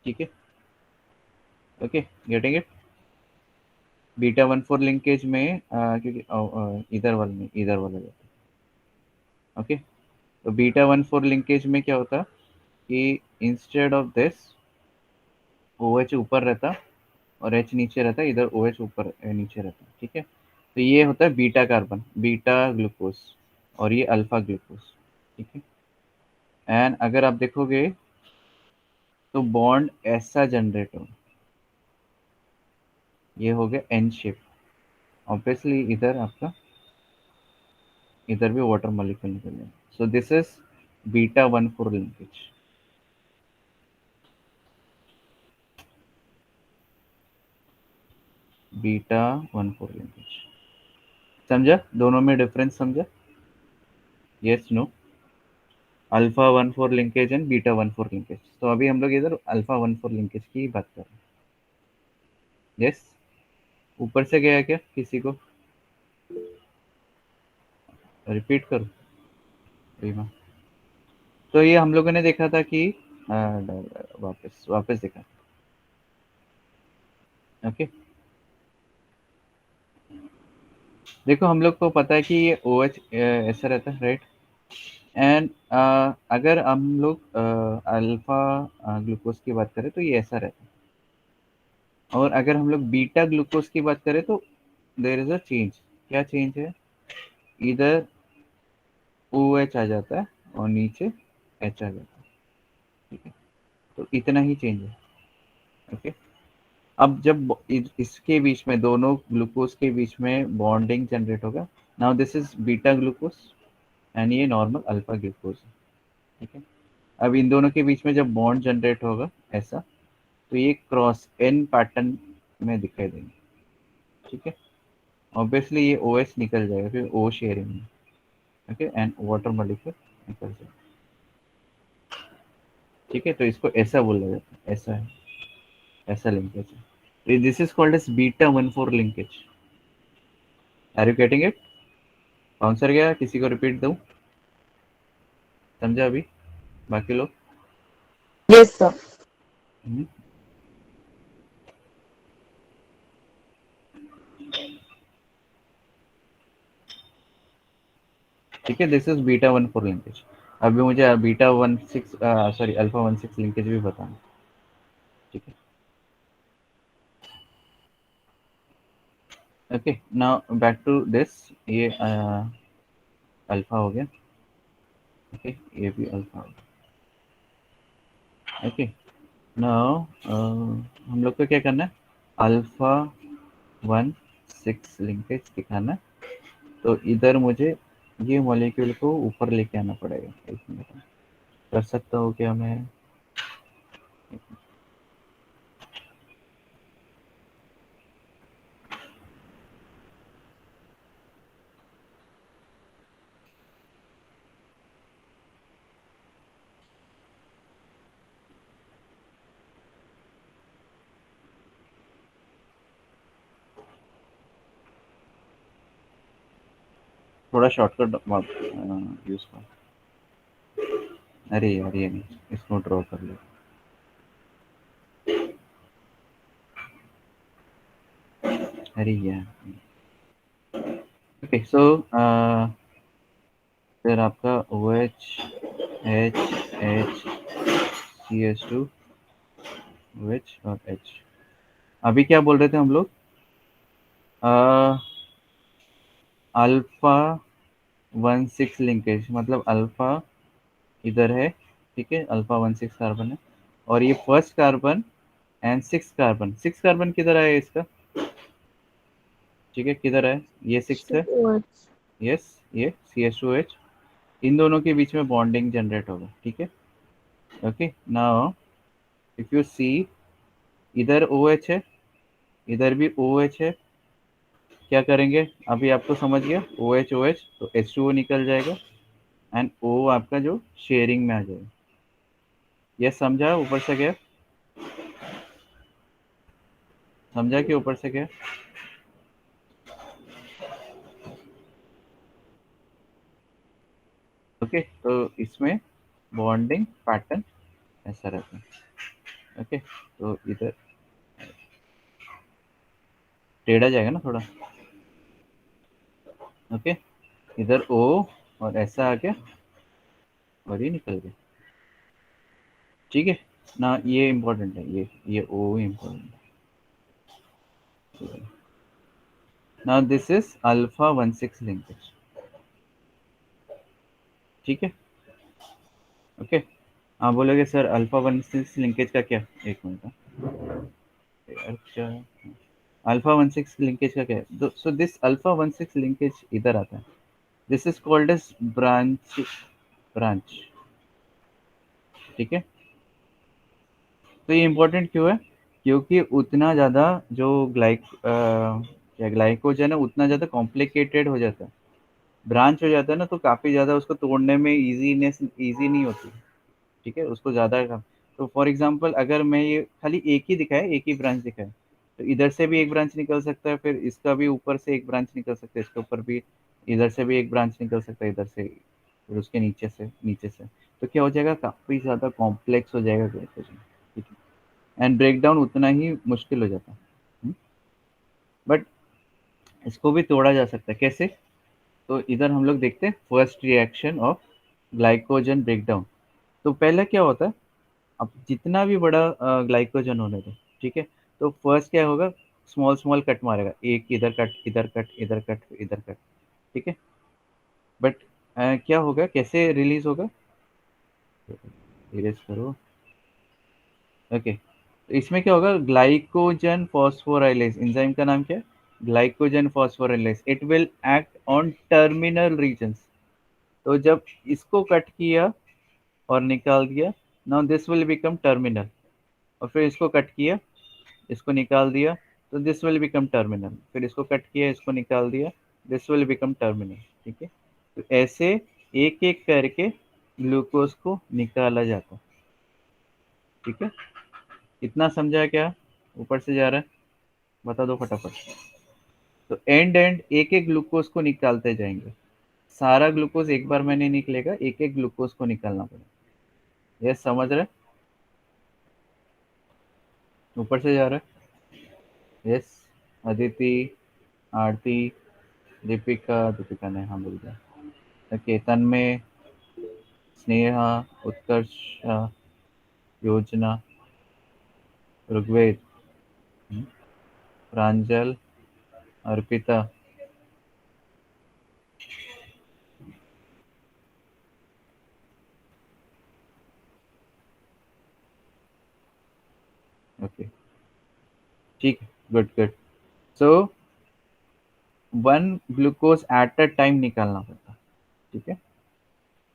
ठीक है, okay, getting it? Beta 1,4 linkage में क्योंकि इधर वाला नहीं, इधर वाला जाता है। ओके, तो बीटा 1,4 लिंकेज में क्या होता कि instead of this O H ऊपर रहता और एच नीचे रहता, इधर ओ एच ऊपर नीचे रहता, ठीक है। तो ये होता है बीटा कार्बन, बीटा ग्लूकोज, और ये अल्फा ग्लूकोज, ठीक है। एंड अगर आप देखोगे तो बॉन्ड ऐसा जनरेट हो, ये हो गया एन शेप। ऑब्वियसली इधर आपका, इधर भी वाटर मॉलिक्यूल निकल जाए, so this is beta 1,4 linkage. Beta 1,4 linkage, समझा दोनों में डिफरेंस, समझा? Yes, no? Alpha 1,4 linkage and beta 1,4 linkage, तो अभी हम लोग इधर अल्फा 1,4 लिंकेज की बात कर रहे हैं। यस, ऊपर से गया क्या किसी को? रिपीट करो रीमा। तो ये हम लोगों ने देखा था कि वापस वापस देखा। ओके, देखो हम लोग को पता है कि ये ओ एच ऐसा रहता है, राइट? एंड अगर हम लोग अल्फा ग्लूकोज की बात करें तो ये ऐसा रहता है, और अगर हम लोग बीटा ग्लूकोज की बात करें तो देयर इज अ चेंज। क्या चेंज है? इधर ओ एच आ जाता है और नीचे एच आ जाता है, ठीक है, तो इतना ही चेंज है। ओके, अब जब इसके बीच में, दोनों ग्लूकोज के बीच में बॉन्डिंग जनरेट होगा, now this is beta glucose and ये नॉर्मल अल्फा ग्लूकोज है, ठीक है। अब इन दोनों के बीच में जब बॉन्ड जनरेट होगा ऐसा, तो ये क्रॉस एन पैटर्न में दिखाई देंगे, ठीक है। ऑब्वियसली ये ओ एच निकल जाएगा, फिर ओ शेयरिंग में, ओके, एंड वाटर मॉलिक्यूल निकल जाएगा, ठीक है। तो इसको ऐसा बोला जाता है, ऐसा है, ऐसा लिंकेज है। This is called as beta 1,4 linkage. Are you getting it? Answer क्या? किसी को रिपीट दूं? समझा अभी बाकी लोग? Yes sir. हम्म, ठीक है। This is beta 1,4 linkage. अभी मुझे बीटा 1,6 सॉरी अल्फा 1,6 लिंकेज भी बताना, ठीक है। Okay, now back to this. ये अल्फा हो गया, ओके, ये भी अल्फा हो गया। ओके, नाउ हम लोग को क्या करना है? अल्फा 1,6 लिंकेज दिखाना है। तो इधर मुझे ये मॉलिक्यूल को ऊपर लेके आना पड़ेगा। एक मिनट, कर सकता हूँ क्या मैं? थोड़ा शॉर्टकट यूज कर। अरे यार ये नहीं, इसको ड्रॉ कर लो। अरे यार, ओके, सो फिर आपका O H H H C H two O H और एच। अभी क्या बोल रहे थे हम लोग? अल्फा 1,6 लिंकेज, मतलब अल्फा इधर है, ठीक है, अल्फा 1,6 कार्बन है, और ये first carbon and 6 carbon. 6 carbon किधर है इसका? ठीक है, किधर है? ये 6 है, OH। यस, ये CH2H। इन दोनों के बीच में बॉन्डिंग जनरेट होगा, ठीक है। Okay, now if you see, इधर OH है, इधर भी OH है। क्या करेंगे? अभी आपको समझ गया, OH OH तो H2O निकल जाएगा, एंड O आपका जो शेयरिंग में आ जाएगा। ये समझा ऊपर से क्या? समझा कि ऊपर से क्या? ओके, तो इसमें बॉन्डिंग पैटर्न ऐसा रहता है। ओके, तो इधर टेढ़ा जाएगा ना थोड़ा। ओके, इधर O और ऐसा आ गया और ये निकल गया, ठीक है ना। ये इम्पोर्टेंट है, ये O इम्पोर्टेंट है। Now this is alpha 1,6 linkage, ठीक है। ओके, आप बोलोगे सर अल्फा 1,6 लिंकेज का क्या? एक मिनट, अच्छा, अल्फा 1,6 लिंकेज का क्या है? सो दिस अल्फा 1,6 लिंकेज इधर आता है। This is called as branch, ठीक है। तो ये इम्पोर्टेंट क्यों है? क्योंकि उतना ज़्यादा जो क्या ग्लाइकोजन है उतना ज़्यादा कॉम्प्लिकेटेड हो जाता है, ब्रांच हो जाता है ना, तो काफ़ी ज़्यादा उसको तोड़ने में ईजी नहीं होती, ठीक है, उसको ज़्यादा का। तो फॉर एग्जांपल अगर मैं ये खाली एक ही दिखाए, एक ही ब्रांच दिखाए, तो इधर से भी एक ब्रांच निकल सकता है, फिर इसका भी ऊपर से एक ब्रांच निकल सकता है, इसके ऊपर भी, इधर से भी एक ब्रांच निकल सकता है, इधर से, फिर उसके नीचे से। तो क्या हो जाएगा? काफ़ी ज़्यादा कॉम्प्लेक्स हो जाएगा ग्लाइकोजन, ठीक है, एंड ब्रेक डाउन उतना ही मुश्किल हो जाता है। बट इसको भी तोड़ा जा सकता है, कैसे? तो इधर हम लोग देखते हैं first reaction of glycogen breakdown. तो पहले क्या होता है, अब जितना भी बड़ा ग्लाइकोजन होने दो, ठीक है, तो फर्स्ट क्या होगा, स्मॉल स्मॉल कट मारेगा, एक इधर कट इधर कट इधर कट इधर कट, ठीक है। बट क्या होगा, कैसे रिलीज होगा, इरेज करो। ओके, तो इसमें क्या होगा, ग्लाइकोजन फॉस्फोराइलेज एंजाइम का नाम क्या है, glycogen phosphorylase. It will act on terminal regions. तो जब इसको कट किया और निकाल दिया, now this will become terminal. और फिर इसको कट किया, इसको निकाल दिया, तो दिस विल बिकम टर्मिनल। फिर इसको कट किया, इसको निकाल दिया, दिस विल बिकम टर्मिनल, ठीक है। तो ऐसे एक एक करके ग्लूकोज को निकाला जाता है, ठीक है। इतना समझा क्या, ऊपर से जा रहा है, बता दो फटाफट। तो एंड एंड एक एक ग्लूकोज को निकालते जाएंगे, सारा ग्लूकोज एक बार में नहीं निकलेगा, एक एक ग्लूकोज को निकालना पड़ेगा। ये समझ रहे, ऊपर से जा रहा है। यस, अदिति, आरती, दीपिका, दीपिका ने हाँ बोल दिया। ओके, तन्मय, स्नेहा, उत्कर्ष, योजना, ऋग्वेद, प्रांजल, अर्पिता, ओके, ठीक है, good good. So one glucose at a time निकालना पड़ता, ठीक है।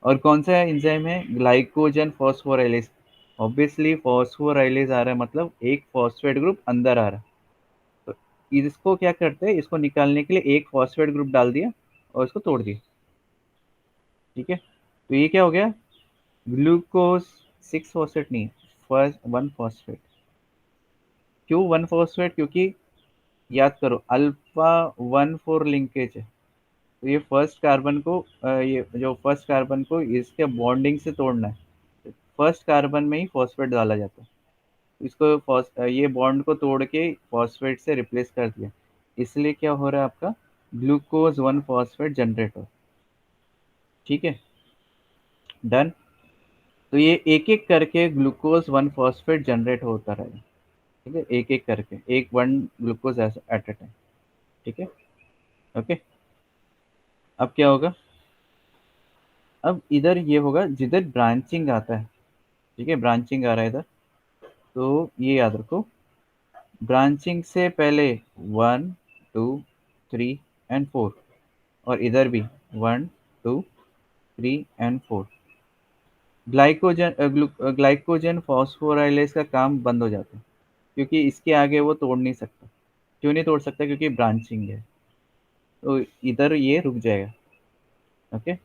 और कौन सा एंजाइम है, ग्लाइकोजन फॉस्फोराइलेज। ऑब्वियसली फॉस्फोराइलेज आ रहा है, मतलब एक फॉस्फेट ग्रुप अंदर आ रहा है। तो इसको क्या करते हैं, इसको निकालने के लिए एक फॉस्फेट ग्रुप डाल दिया और इसको तोड़ दिया, ठीक है। तो ये क्या हो गया, ग्लूकोज सिक्स फॉस्फेट नहीं, फर्स्ट वन फॉस्फेट। क्यों वन फॉस्फेट, क्योंकि याद करो अल्फा वन फोर लिंकेज है। तो ये फर्स्ट कार्बन को ये जो फर्स्ट कार्बन को इसके बॉन्डिंग से तोड़ना है, फर्स्ट कार्बन में ही फॉस्फेट डाला जाता है। इसको ये बॉन्ड को तोड़ के फॉस्फेट से रिप्लेस कर दिया, इसलिए क्या हो रहा है आपका, ग्लूकोज वन फॉस्फेट जनरेट हो, ठीक है, डन। तो ये एक एक करके ग्लूकोज वन फॉस्फेट जनरेट होता रहेगा, ठीक है, एक एक करके, एक one glucose at a time, ठीक है। ओके, अब क्या होगा, अब इधर ये होगा जिधर ब्रांचिंग आता है, ठीक है, ब्रांचिंग आ रहा है इधर, तो ये याद रखो, ब्रांचिंग से पहले one two three and four, और इधर भी one two three and four. Glycogen phosphorylase का काम बंद हो जाता है, क्योंकि इसके आगे वो तोड़ नहीं सकता। क्यों नहीं तोड़ सकता, क्योंकि ब्रांचिंग है, तो इधर ये रुक जाएगा। ओके,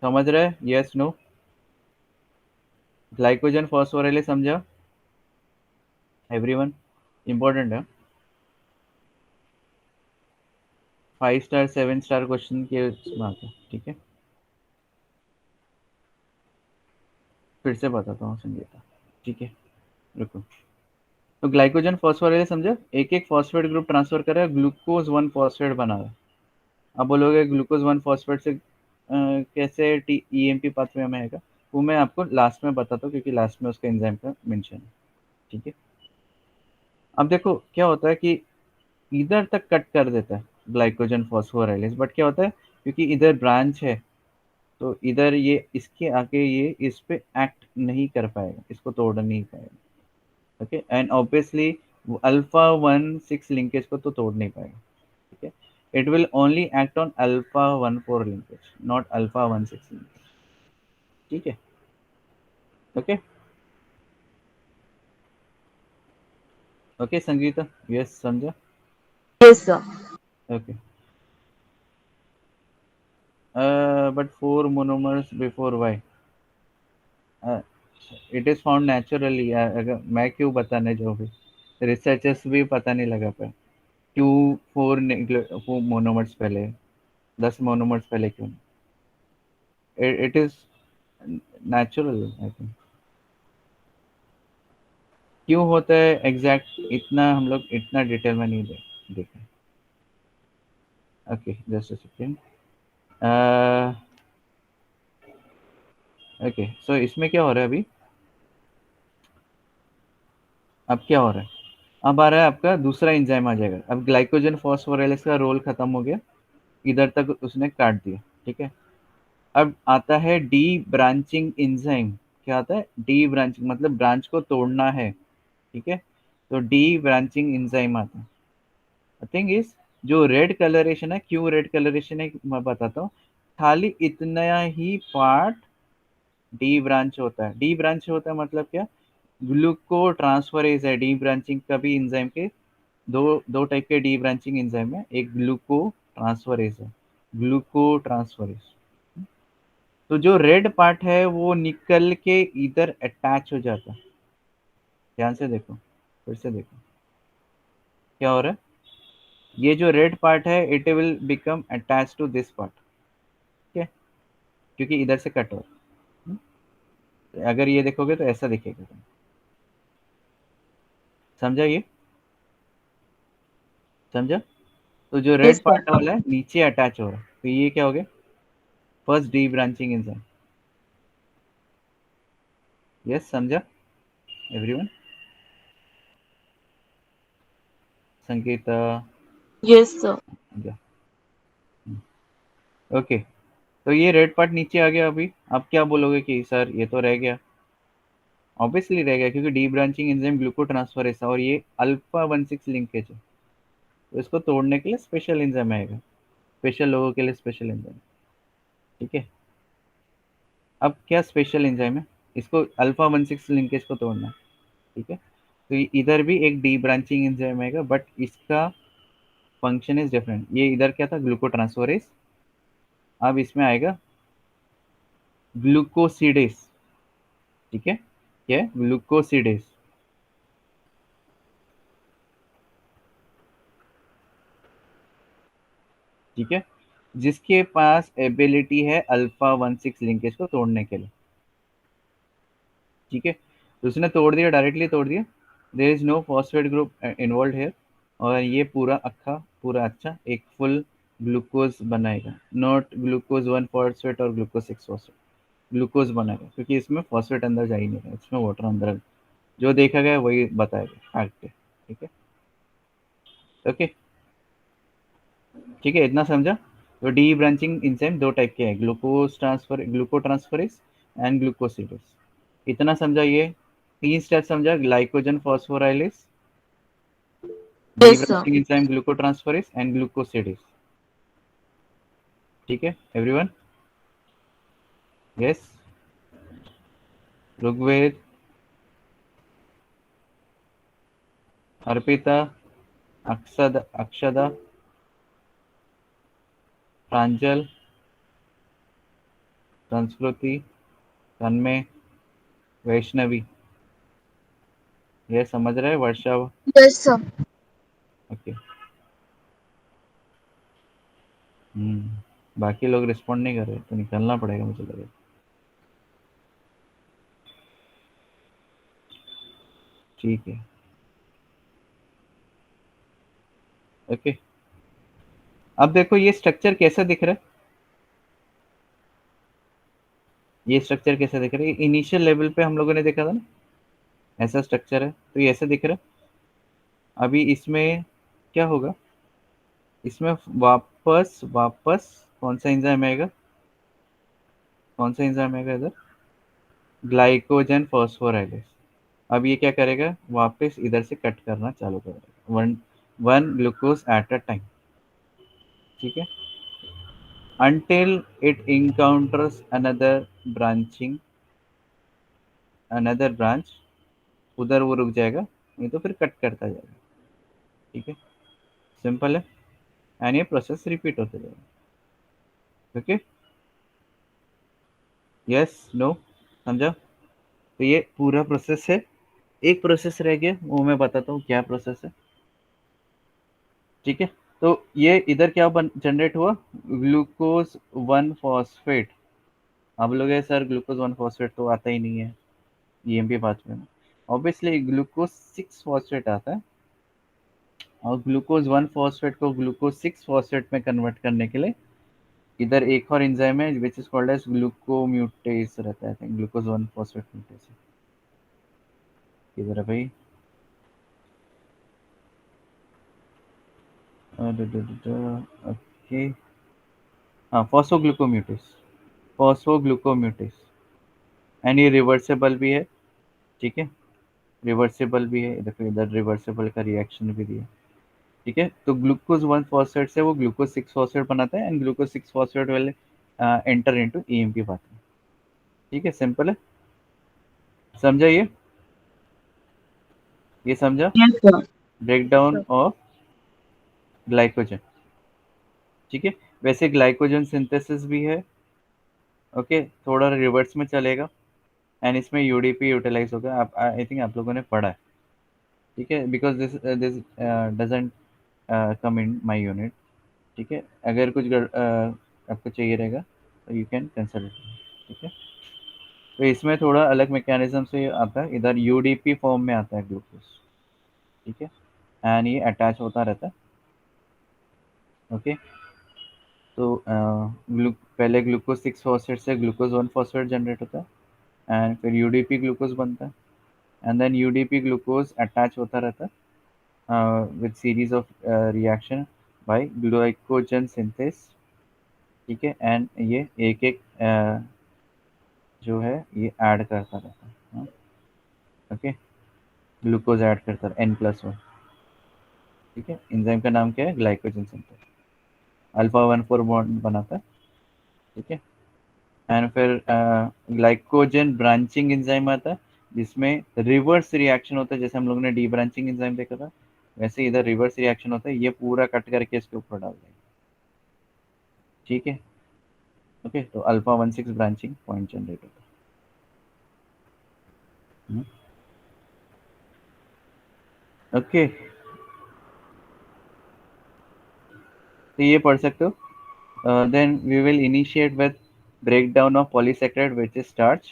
समझ रहे, यस नो, ग्लाइकोजन फॉस्फोराइलेज समझा एवरीवन, इंपॉर्टेंट है, 5 स्टार 7 स्टार क्वेश्चन के उसमें आता है, ठीक है। फिर से बताता हूँ संगीता, ठीक है, रुको। तो ग्लाइकोजन फॉस्फोराइलेज समझा, एक एक फॉस्फेट ग्रुप ट्रांसफर कर रहा है, ग्लूकोज वन फॉस्फेट बना रहा है। अब बोलोगे ग्लूकोज वन फॉस्फेट से कैसे ईएमपी पाथवे में आएगा, वो मैं आपको लास्ट में बताता हूँ, क्योंकि लास्ट में उसका एंजाइम का मेंशन है, ठीक है। अब देखो क्या होता है कि इधर तक कट कर देता है ग्लाइकोजन फॉस्फोराइलेज, बट क्या होता है, क्योंकि इधर ब्रांच है, तो इधर ये इसके आगे ये इस पे एक्ट नहीं कर पाएगा, इसको तोड़ नहीं पाएगा। Okay, and obviously alpha one six linkage को तो तोड़ नहीं पाएगा, ठीक है। It will only act on alpha one four linkage, not alpha one six linkage, ठीक है। ओके, ओके संगीता, यस समझा, Yes, sir. Okay. But four monomers before why, it is found naturally. अगर मैं क्यों बताने जाऊँ, रिसर्चर्स भी पता नहीं लगा पाए क्यों फोर मोनोमर्स पहले, 10 मोनोमर्स पहले क्यों, it is natural I think. क्यों होता है एग्जैक्ट, इतना हम लोग इतना डिटेल में नहीं देखा। Okay, just a second. Okay, so इसमें क्या हो रहा है अभी, अब क्या हो रहा है, अब आ रहा है आपका दूसरा एंजाइम आ जाएगा। अब ग्लाइकोजन फॉस्फोराइलेज का रोल खत्म हो गया, इधर तक उसने काट दिया, ठीक है। अब आता है डी ब्रांचिंग एंजाइम। क्या आता है? डी ब्रांचिंग, मतलब ब्रांच को तोड़ना है, ठीक है। तो डी ब्रांचिंग एंजाइम आता है। थिंग इज, जो रेड कलरेशन है, क्यों रेड कलरेशन है मैं बताता हूँ। खाली इतना ही पार्ट डी ब्रांच होता है। डी ब्रांच होता है मतलब क्या, ग्लूको ट्रांसफरेज है डी ब्रांचिंग का भी एंजाइम के। दो दो टाइप के डी ब्रांचिंग एंजाइम है, एक ग्लूको ट्रांसफरेज है, ग्लूको ट्रांसफरेज। तो जो रेड पार्ट है वो निकल के इधर अटैच हो जाता है। ध्यान से देखो, फिर से देखो क्या हो रहा है। ये जो रेड पार्ट है it will become attach to this part, ठीक है, क्योंकि इधर से कट हो रहा है। अगर ये देखोगे तो ऐसा दिखेगा, समझा ये? समझा? तो जो रेड Yes, sir. पार्ट वाला है नीचे अटैच हो रहा है, तो ये क्या हो गया, first D branching enzyme. Yes, समझा एवरीवन? संकेता, Yes, sir. समझा? ओके, तो ये रेड पार्ट नीचे आ गया। अभी आप क्या बोलोगे कि सर ये तो रह गया। ऑब्वियसली रह गया, क्योंकि डी ब्रांचिंग एंजाइम ग्लूको ट्रांसफरेज और ये अल्फा 16 लिंकेज है, तो इसको तोड़ने के लिए स्पेशल एंजाइम आएगा, स्पेशल लोगों के लिए स्पेशल एंजाइम, ठीक है। अब क्या स्पेशल एंजाइम है, इसको अल्फा 16 लिंकेज को तोड़ना है, ठीक है। तो इधर भी एक डी ब्रांचिंग एंजाइम आएगा, बट इसका फंक्शन इज डिफरेंट। ये इधर क्या था, ग्लूको ट्रांसफरेज, अब इसमें आएगा ग्लूकोसिडेस, ठीक है। क्या है? ग्लूकोसिडेस, ठीक है, जिसके पास एबिलिटी है अल्फा 16 लिंकेज को तोड़ने के लिए, ठीक है। तो उसने तोड़ दिया, डायरेक्टली तोड़ दिया, there is no phosphate group involve है, और ये पूरा अक्खा पूरा अच्छा एक फुल ग्लूकोज बनाएगा, नॉट ग्लूकोज 1 फॉस्फेट और ग्लूकोज 6 फॉस्फेट, ग्लूकोज बनाएगा, क्योंकि इसमें फॉस्फेट अंदर जा ही नहीं रहा, इसमें वाटर अंदर है। जो देखा गया वही बताएगा फैक्ट है, ठीक है। ओके, ठीक है, इतना समझा। तो डी ब्रांचिंग एंजाइम दो टाइप के हैं, ग्लूको ट्रांसफरेज एंड ग्लूकोसिडेज। इतना समझा, ये तीन स्टेप समझा, glycogen phosphorylase, D Yes, sir. Branching enzyme ग्लूको transferase and glucosidase, ठीक है एवरीवन? यस, ऋग्वेद, अर्पिता, अक्षदा, प्रांजल, संस्कृति, तन्मय, वैष्णवी, ये समझ रहे हैं? वर्षा, Yes, sir. ओके। बाकी लोग रिस्पॉन्ड नहीं कर रहे, तो निकलना पड़ेगा मुझे लगे। ठीक है, ओके। अब देखो ये स्ट्रक्चर कैसा दिख रहा है, ये स्ट्रक्चर कैसा दिख रहा है, इनिशियल लेवल पे हम लोगों ने देखा था ना, ऐसा स्ट्रक्चर है, तो ये ऐसा दिख रहा है। अभी इसमें क्या होगा, इसमें वापस वापस कौन सा एंजाइम आएगा, कौन सा एंजाइम आएगा इधर, ग्लाइकोजन फॉस्फोराइलेज। अब ये क्या करेगा, वापस इधर से कट करना चालू करेगा, one one glucose at a time, ठीक है, until it encounters another branch, उधर वो रुक जाएगा, नहीं तो फिर कट करता जाएगा, ठीक है। सिंपल है, एंड ये प्रोसेस रिपीट होते जाएगा। ओके, यस, नो, समझा? तो ये पूरा प्रोसेस है। एक प्रोसेस रह गया, वो मैं बताता हूँ क्या प्रोसेस है, ठीक है। तो ये इधर क्या बन जनरेट हुआ, ग्लूकोज 1 फॉस्फेट। अब लोग है सर ग्लूकोज 1 फॉस्फेट तो आता ही नहीं है ईएमपी पाथवे में। ऑब्वियसली ग्लूकोज 6 फॉस्फेट आता है, और ग्लूकोज 1 फॉस्फेट को ग्लूकोज 6 फॉस्फेट में कन्वर्ट करने के लिए इधर एक और एंजाइम है विच इज कॉल्ड एज ग्लूकोम्यूटेस रहता है, आई थिंक ग्लूकोज 1 फॉस्फेट म्यूटेस। इधर है भाई, ओके, हाँ फॉस्फोग्लूकोम्यूटेस, फॉस्फोग्लूकोम्यूटेस। एंड ये रिवर्सेबल भी है, ठीक है, रिवर्सेबल भी है, देखो इधर रिवर्सेबल का रिएक्शन भी दिया, ठीक है। तो ग्लूकोज 1 फॉस्फेट से वो ग्लूकोज 6 फॉस्फेट बनाता है and glucose 6 phosphate will enter into EMP pathway, ठीक है, सिंपल है, समझा ये समझा, Yes, sir. Break down Sir. Of glycogen, ठीक है। वैसे ग्लाइकोजन सिंथेसिस भी है, ओके, थोड़ा रिवर्स में चलेगा एंड इसमें यूडीपी यूटिलाइज होगा, आप आई थिंक आप लोगों ने पढ़ा है, ठीक है, because this doesn't come in my unit, ठीक है। अगर कुछ आपको चाहिए रहेगा तो यू कैन कंसिडर, ठीक है। तो इसमें थोड़ा अलग मैकेनिज्म से आता है, इधर यूडीपी फॉर्म में आता है ग्लूकोज, ठीक है, एंड ये अटैच होता रहता है, ओके। तो पहले ग्लूकोज 6 फॉस्फेट से ग्लूकोज 1 फॉस्फेट जनरेट होता है एंड फिर यूडीपी ग्लूकोज बनता है and then UDP glucose attach होता रहता है with series of reaction by glycogen synthase, ठीक है। एंड ये एक एक जो है ये ऐड करता रहता है, ओके, ग्लूकोज ऐड करता है N+1, ठीक है। एंजाइम का नाम क्या है, ग्लाइकोजन सिंथेस, अल्फा 1,4 बॉन्ड बनाता है, ठीक है। एंड फिर ग्लाइकोजन ब्रांचिंग एंजाइम आता है जिसमें रिवर्स रिएक्शन होता है, जैसे हम लोगों ने डी ब्रांचिंग एंजाइम देखा था, वैसे इधर रिवर्स रिएक्शन होता है, ये पूरा कट करके इसके ऊपर डाल देंगे, ठीक है, ओके। तो अल्फा 1,6 ब्रांचिंग पॉइंट जनरेट होता है, ओके। तो ये पढ़ सकते हो। Then we will initiate with breakdown of polysaccharide which is starch,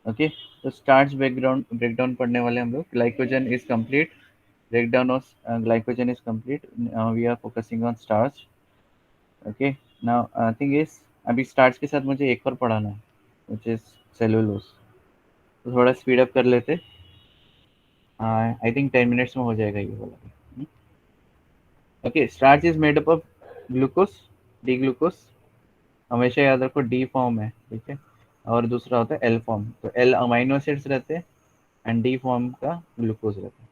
okay. तो स्टार्च ब्रेकडाउन पढ़ने वाले हम लोग, glycogen is complete, breakdown of glycogen is complete. Now we are focusing on starch, okay. Now thing is अभी starch के साथ मुझे एक और पढ़ाना है which is cellulose, तो थोड़ा स्पीड अप कर लेते, आई थिंक 10 मिनट्स में हो जाएगा ये वाला, okay. Starch is made up of glucose, D glucose, हमेशा याद रखो डी फॉर्म है, ठीक है, और दूसरा होता है एल फॉर्म, तो एल अमाइनो एसिड्स रहते हैं एंड डी फॉर्म का ग्लूकोज रहता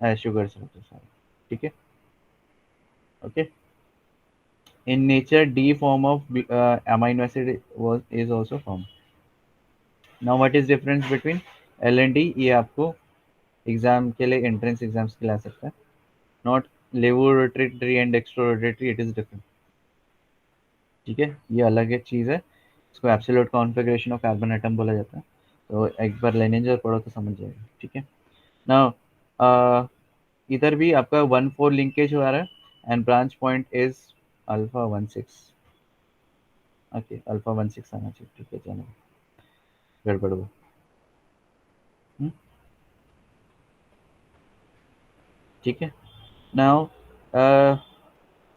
है, शुगर्स रहते हैं सारे, ठीक है, okay. In nature, D form of amino acid is also formed. Now, what is difference between L and D? ये आपको एग्जाम के लिए एंट्रेंस एग्जाम्स के लिए आ सकता है, not laboratory and exploratory, it is different, ठीक है, ये अलग एक चीज़ है, इसको absolute configuration of carbon atom बोला जाता है, तो एक बार लाइनेज और पढ़ो तो समझ जाएगा, ठीक है। नाउ इधर भी आपका 1,4 लिंकेज हो रहा है and branch point is alpha 1,6, okay, alpha 1,6 आना चाहिए, ठीक है, चलो गड़बड़ हुआ, ठीक है। नाउ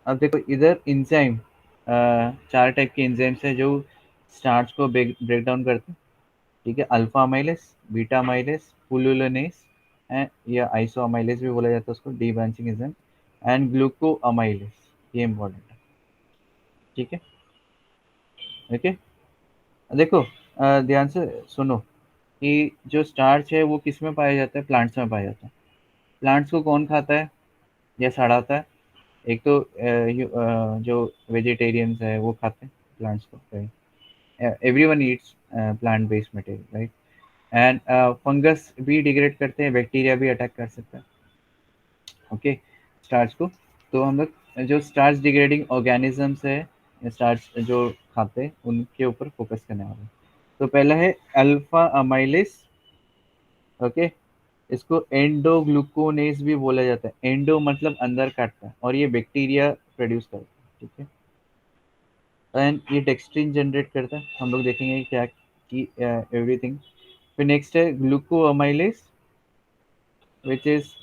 अब देखो इधर इंजाइम, चार टाइप के इंजाइम्स हैं जो स्टार्च को ब्रेक डाउन करते हैं, ठीक है, अल्फा अमाइलेस, बीटा अमाइलेस, पुलुलोनेस या आइसो अमाइलेस भी बोला जाता है उसको, D branching enzyme, and ग्लूको amylase, ये इंपॉर्टेंट है, ठीक है, ओके। देखो ध्यान से सुनो कि जो स्टार्च है वो किस में पाया जाता है, प्लांट्स में पाया जाता है। प्लांट्स को कौन खाता है या सड़ाता है, एक तो जो वेजिटेरियंस है वो खाते हैं प्लांट्स को, everyone Yeats plant based material, right, and fungus भी डिग्रेड करते हैं, बैक्टीरिया भी अटैक कर सकता है, ओके, स्टार्च को। तो हम लोग जो स्टार्च डिग्रेडिंग ऑर्गेनिजम्स है या स्टार्च जो खाते हैं उनके ऊपर फोकस करने वाले हैं। तो पहला है अल्फा अमाइलेस, ओके, इसको एंडोग्लूकोनेस भी बोला जाता है, एंडो मतलब अंदर काटता है और ये बैक्टीरिया प्रोड्यूस करता है, ठीक है, एंड ये डेक्स्ट्रिन जनरेट करता है, हम लोग देखेंगे क्या कि एवरीथिंग। फिर नेक्स्ट है ग्लूकोअमाइलेस विच इज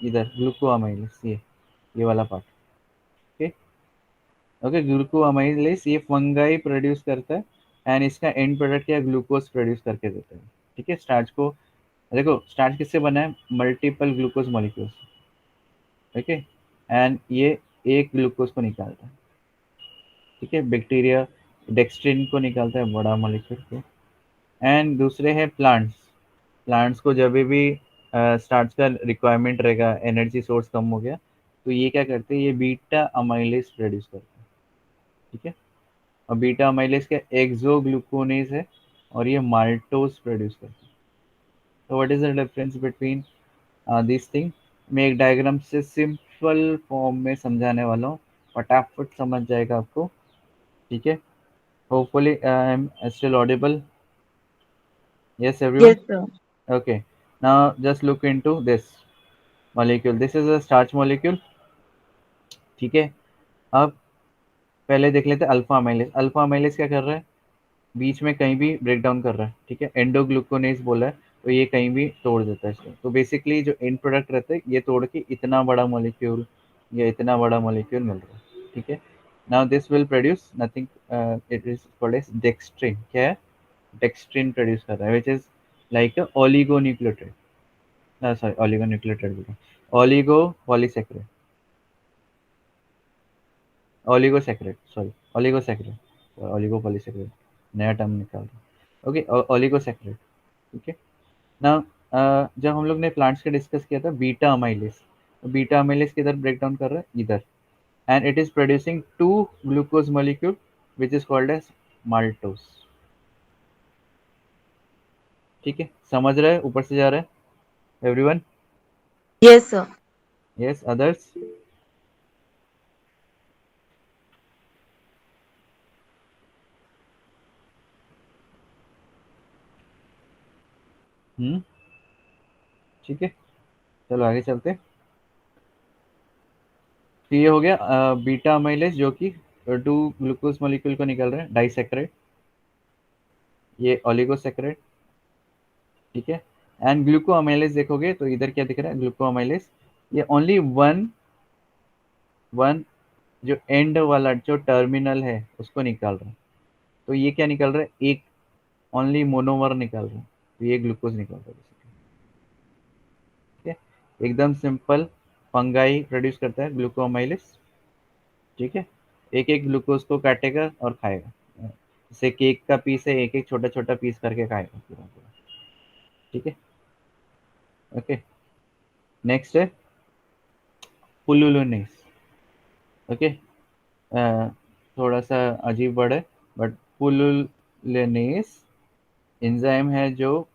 इधर ग्लूकोअमाइलेस, ये वाला पार्ट, ओके, ग्लूकोअमाइलेज ये फंगाई प्रोड्यूस करता है एंड इसका एंड प्रोडक्ट क्या ग्लूकोज प्रोड्यूस करके देता है। ठीक है, स्टार्च को देखो, स्टार्च किससे बना है, multiple glucose molecules. Okay, and ये एक ग्लूकोज को निकालता है। ठीक है, बैक्टीरिया डेक्स्ट्रिन को निकालता है, बड़ा मॉलिक्यूल को। एंड दूसरे हैं प्लांट्स। प्लांट्स को जब भी स्टार्च का रिक्वायरमेंट रहेगा, एनर्जी सोर्स कम हो गया, तो ये क्या करते हैं, ये बीटा अमाइलेज प्रोड्यूस करते हैं। ठीक है, और बीटा अमाइलेज का एक्सोग्लूकोनेज है और ये माल्टोज प्रोड्यूस करते हैं। तो what is the difference between this thing? मैं एक डायग्राम से सिंपल फॉर्म में समझाने वाला हूँ, फटाफट समझ जाएगा आपको। ठीक है, hopefully I am still Audible. Yes, everyone. Yes, sir. Okay. Now just look into this molecule. This is a starch molecule. ठीक है, अब पहले देख लेते हैं अल्फा अमाइलेज। अल्फा अमाइलेज क्या कर रहा है, बीच में कहीं भी ब्रेक डाउन कर रहा है। ठीक है, एंडोग्लूकोनेज बोला है, तो ये कहीं भी तोड़ देता है इसको। तो बेसिकली जो एंड प्रोडक्ट रहता है, ये तोड़ के इतना बड़ा मॉलिक्यूल या इतना बड़ा मॉलिक्यूल मिल रहा है। ठीक है, now this will produce nothing, it is called as dextrin. क्या है, डेक्स्ट्रिन प्रोड्यूस कर रहा है, which is like a oligonucleotide, sorry oligonucleotide बोल रहा हूँ, oligo polysaccharide, oligosaccharide, sorry oligosaccharide, oligo polysaccharide नया टर्म निकाल रहा हूँ। Okay, oligosaccharide. ठीक है, ना जब हम लोग ने प्लांट्स का डिस्कस किया था बीटा अमाइलेज, तो बीटा अमाइलेज किधर ब्रेक डाउन कर रहा है, इधर, and it is producing two glucose molecule which is called as maltose. ठीक है, समझ रहे हैं, ऊपर से जा रहा है everyone? Yes, sir. Yes, others? ठीक है, चलो आगे चलते हैं। तो ये हो गया बीटा अमाइलेज, जो कि टू ग्लूकोज मॉलिक्यूल को निकल रहा है, डाइसेक्राइड, ये ओलिगोसेक्राइड। ठीक है, एंड ग्लूको अमाइलेज देखोगे तो इधर क्या दिख रहा है, ग्लूको अमाइलेज ये ओनली वन वन जो एंड वाला जो टर्मिनल है उसको निकाल रहा है। तो ये क्या निकल रहा है, एक ओनली मोनोमर निकाल रहा है, तो ये ग्लूकोज निकल रहा है basically। ठीक है, एकदम सिंपल, फंगाई प्रोड्यूस करता है ग्लूको अमाइलेज। ठीक है, एक एक ग्लूकोज को काटेगा और खाएगा, जैसे केक का पीस है, एक एक छोटा छोटा पीस करके खाएगा पूरा पूरा। ठीक है, ओके, नेक्स्ट है पुलुलोनेस। ओके, थोड़ा सा अजीब वर्ड है, बट पुलुलोनेस एंजाइम है जो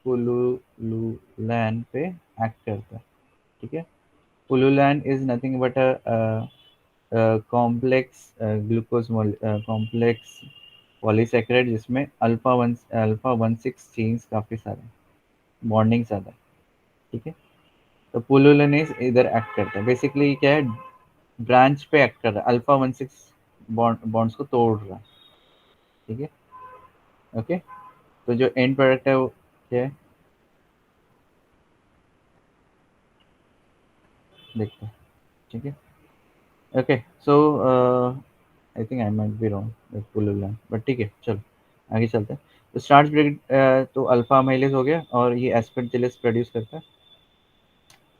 पुलुलुलैन पे एक्ट करता है। ठीक है, pullulan is nothing but a complex glucose complex polysaccharide, जिसमें अल्फा 1 6 चेन्स काफ़ी सारे, बॉन्डिंग ज़्यादा। ठीक है, तो पुलुलोनेस इधर एक्ट करता है, बेसिकली क्या है, ब्रांच पे एक्ट कर रहा है, अल्फा 1 6 बॉन्ड्स को तोड़ रहा है। ठीक है, ओके, तो जो एंड प्रोडक्ट है वो क्या है, देखते हैं। ठीक है, okay, so I think I might be wrong with pullulan, but ठीक है, चलो आगे चलते हैं। तो स्टार्च ब्रेक, तो अल्फा अमाइलेज हो गया, और ये एस्पेरजिलस प्रोड्यूस करता है,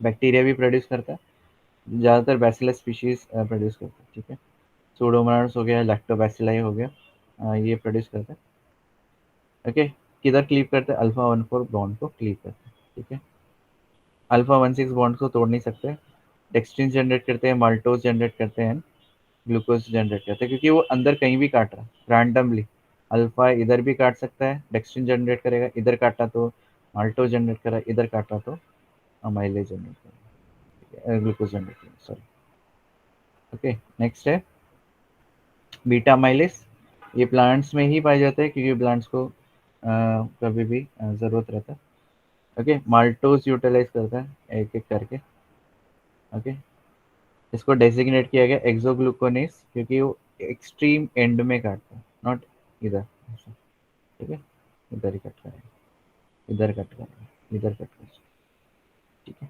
बैक्टीरिया भी प्रोड्यूस करता है, ज़्यादातर बैसिलस स्पीशीज प्रोड्यूस करता है। ठीक है, सूडोमोनास हो गया, लैक्टोबैसिलाई हो गया, ये प्रोड्यूस करता है। ओके, किधर क्लीव करते हैं, अल्फा 1 4 बॉन्ड को क्लीव करते हैं। ठीक है, अल्फा 1 6 बॉन्ड को तोड़ नहीं सकते, डेक्स्ट्रिन जनरेट करते हैं, माल्टोज जनरेट करते हैं, ग्लूकोज जनरेट करते हैं, क्योंकि वो अंदर कहीं भी काट रहा है रैंडमली। अल्फा इधर भी काट सकता है, डेक्स्ट्रिन जनरेट करेगा, इधर काटा तो माल्टोज जनरेट करा, इधर काटा तो अमाइलेज जनरेट करेगा, ग्लूकोज जनरेट करेगा, सॉरी। ओके, नेक्स्ट है बीटा अमाइलेज। ये प्लांट्स में ही पाए जाते हैं, क्योंकि प्लांट्स को कभी भी ज़रूरत रहता है। ओके, माल्टोज यूटिलाइज करता है एक एक करके। ओके, इसको डेजिग्नेट किया गया एक्सोग्लूकोनेस, क्योंकि वो एक्सट्रीम एंड में काटता है, नॉट इधर ऐसा। ठीक है, इधर ही कट करें, इधर कट करें, इधर कट करें। ठीक है,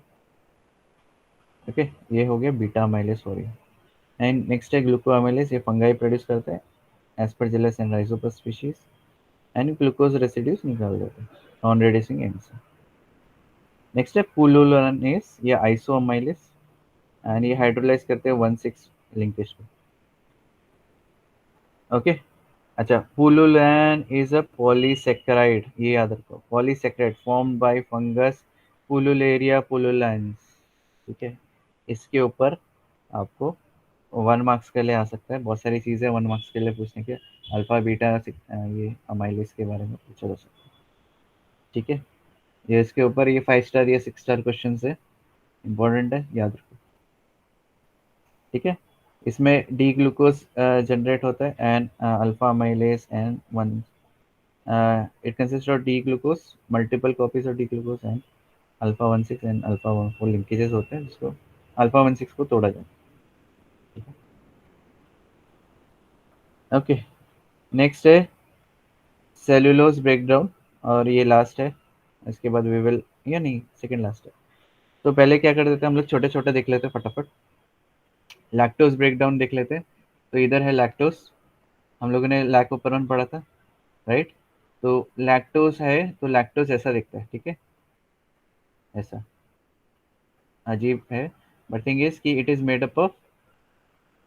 ओके, ये हो गया बीटा अमाइलेज हो रही है। एंड नेक्स्ट है ग्लूकोअमाइलेज, ये फंगाई प्रोड्यूस करता है Aspergillus and Rhizopus species, and glucose residues निकाल देते हैं नॉन रिड्यूसिंग एंड से। नेक्स्ट है पुलुलनेस या आइसोअमाइलेज, एंड ये हाइड्रोलाइज करते हैं 1,6 लिंकेज पे। ओके अच्छा, पुलुलन इज अ पॉलीसेकेराइड, ये याद रखो, पॉलीसेकेराइड फॉर्म्ड बाय फंगस पुलुलेरिया पुलुलेंस। ठीक है, इसके ऊपर आपको 1 मार्क्स के लिए आ सकता है, बहुत सारी चीज़ें 1 मार्क्स के लिए पूछने के, अल्फा बीटा ये अमाइलेज के बारे में पूछा जा सकता है। ठीक है, ये इसके ऊपर ये 5 स्टार या 6 स्टार क्वेश्चन है, इंपॉर्टेंट है, याद रखो। ठीक है, इसमें डी ग्लूकोज जनरेट होता है and alpha amylase and one it consists of D glucose, multiple copies of D glucose and alpha 1,6 and alpha 1,4 linkages होते हैं, जिसको alpha 1,6 को तोड़ा जाए। ओके, नेक्स्ट है सेलुलोज ब्रेकडाउन, और ये लास्ट है, इसके बाद वी विल, या नहीं सेकंड लास्ट है। तो पहले क्या कर देते हैं हम लोग, छोटे छोटे देख लेते हैं फटाफट। लैक्टोज ब्रेकडाउन देख लेते हैं। तो इधर है लैक्टोज, हम लोगों ने लैकोपेरोन पढ़ा था, राइट। तो लैक्टोज है, तो लैक्टोज ऐसा दिखता है, ठीक है, ऐसा अजीब है, बट थिंग इज कि it is made up of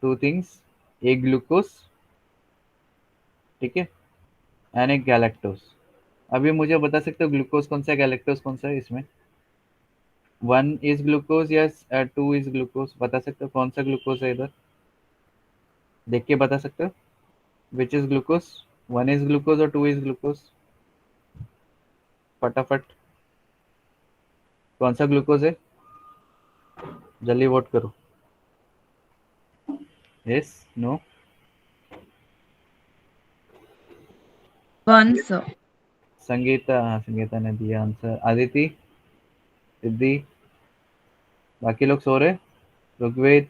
2 things, एक ग्लूकोज, ठीक है, एंड एक गैलेक्टोज। अभी मुझे बता सकते हो ग्लूकोज कौन सा है, गैलेक्टोज कौन सा है इसमें? 1 इज ग्लूकोज या 2 इज ग्लूकोज, बता सकते हो कौन सा ग्लूकोज है इधर, देख के बता सकते हो which is glucose, 1 is glucose और 2 इज ग्लूकोज, फटाफट कौन सा ग्लूकोज है, जल्दी वोट करो, यस नो। 1 sir. संगीता, हाँ संगीता ने दिया आंसर। आदिति, सिद्धि, बाकी लोग सो रहे, ऋग्वेद,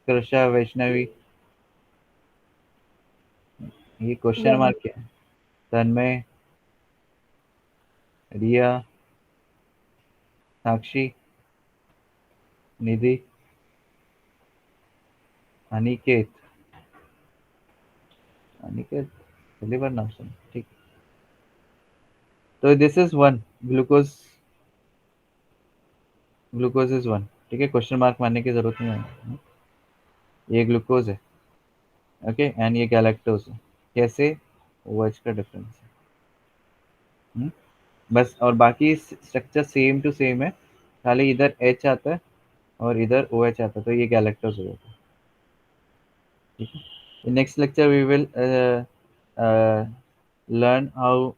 कृषा, वैष्णवी, ये क्वेश्चन मार्क क्या है, तन्मय, रिया, साक्षी, निधि, अनिकेत, अनिकेत पहली बार नाम सुना, ठीक। तो this is 1 glucose, glucose is 1, ठीक है, क्वेश्चन मार्क मारने की जरूरत नहीं है, ये ग्लूकोज है, ओके, एंड ये गैलेक्टोज है, कैसे, OH का डिफरेंस है, बस, और बाकी स्ट्रक्चर सेम टू सेम है, खाली इधर H आता है और इधर OH आता है, तो ये गैलेक्टोज हो जाता है, ठीक है। Next lecture we will learn how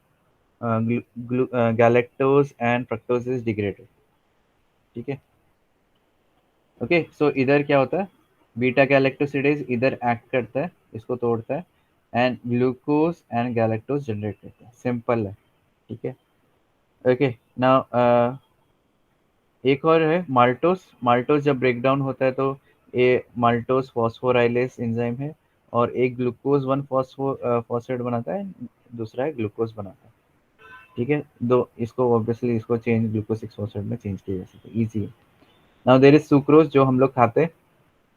galactose and fructose is degraded, ठीक है। ओके, सो इधर क्या होता है, बीटा गैलेक्टोसिडेज इधर एक्ट करता है, इसको तोड़ता है, and glucose and galactose generate करता है, सिंपल है, ठीक है। ओके, नाउ एक और है माल्टोस, माल्टोस जब ब्रेक डाउन होता है तो ये माल्टोस फॉस्फोराइलेस एंजाइम है, और एक ग्लूकोज 1 फॉस्फेट बनाता है, दूसरा है ग्लूकोज बनाता है, ठीक है। दो इसको ऑब्वियसली इसको चेंज ग्लूकोज 6 फॉस्फेट में चेंज किया जा सकता है, ईजी है। नाउ देयर इज सुक्रोज जो हम लोग खाते हैं,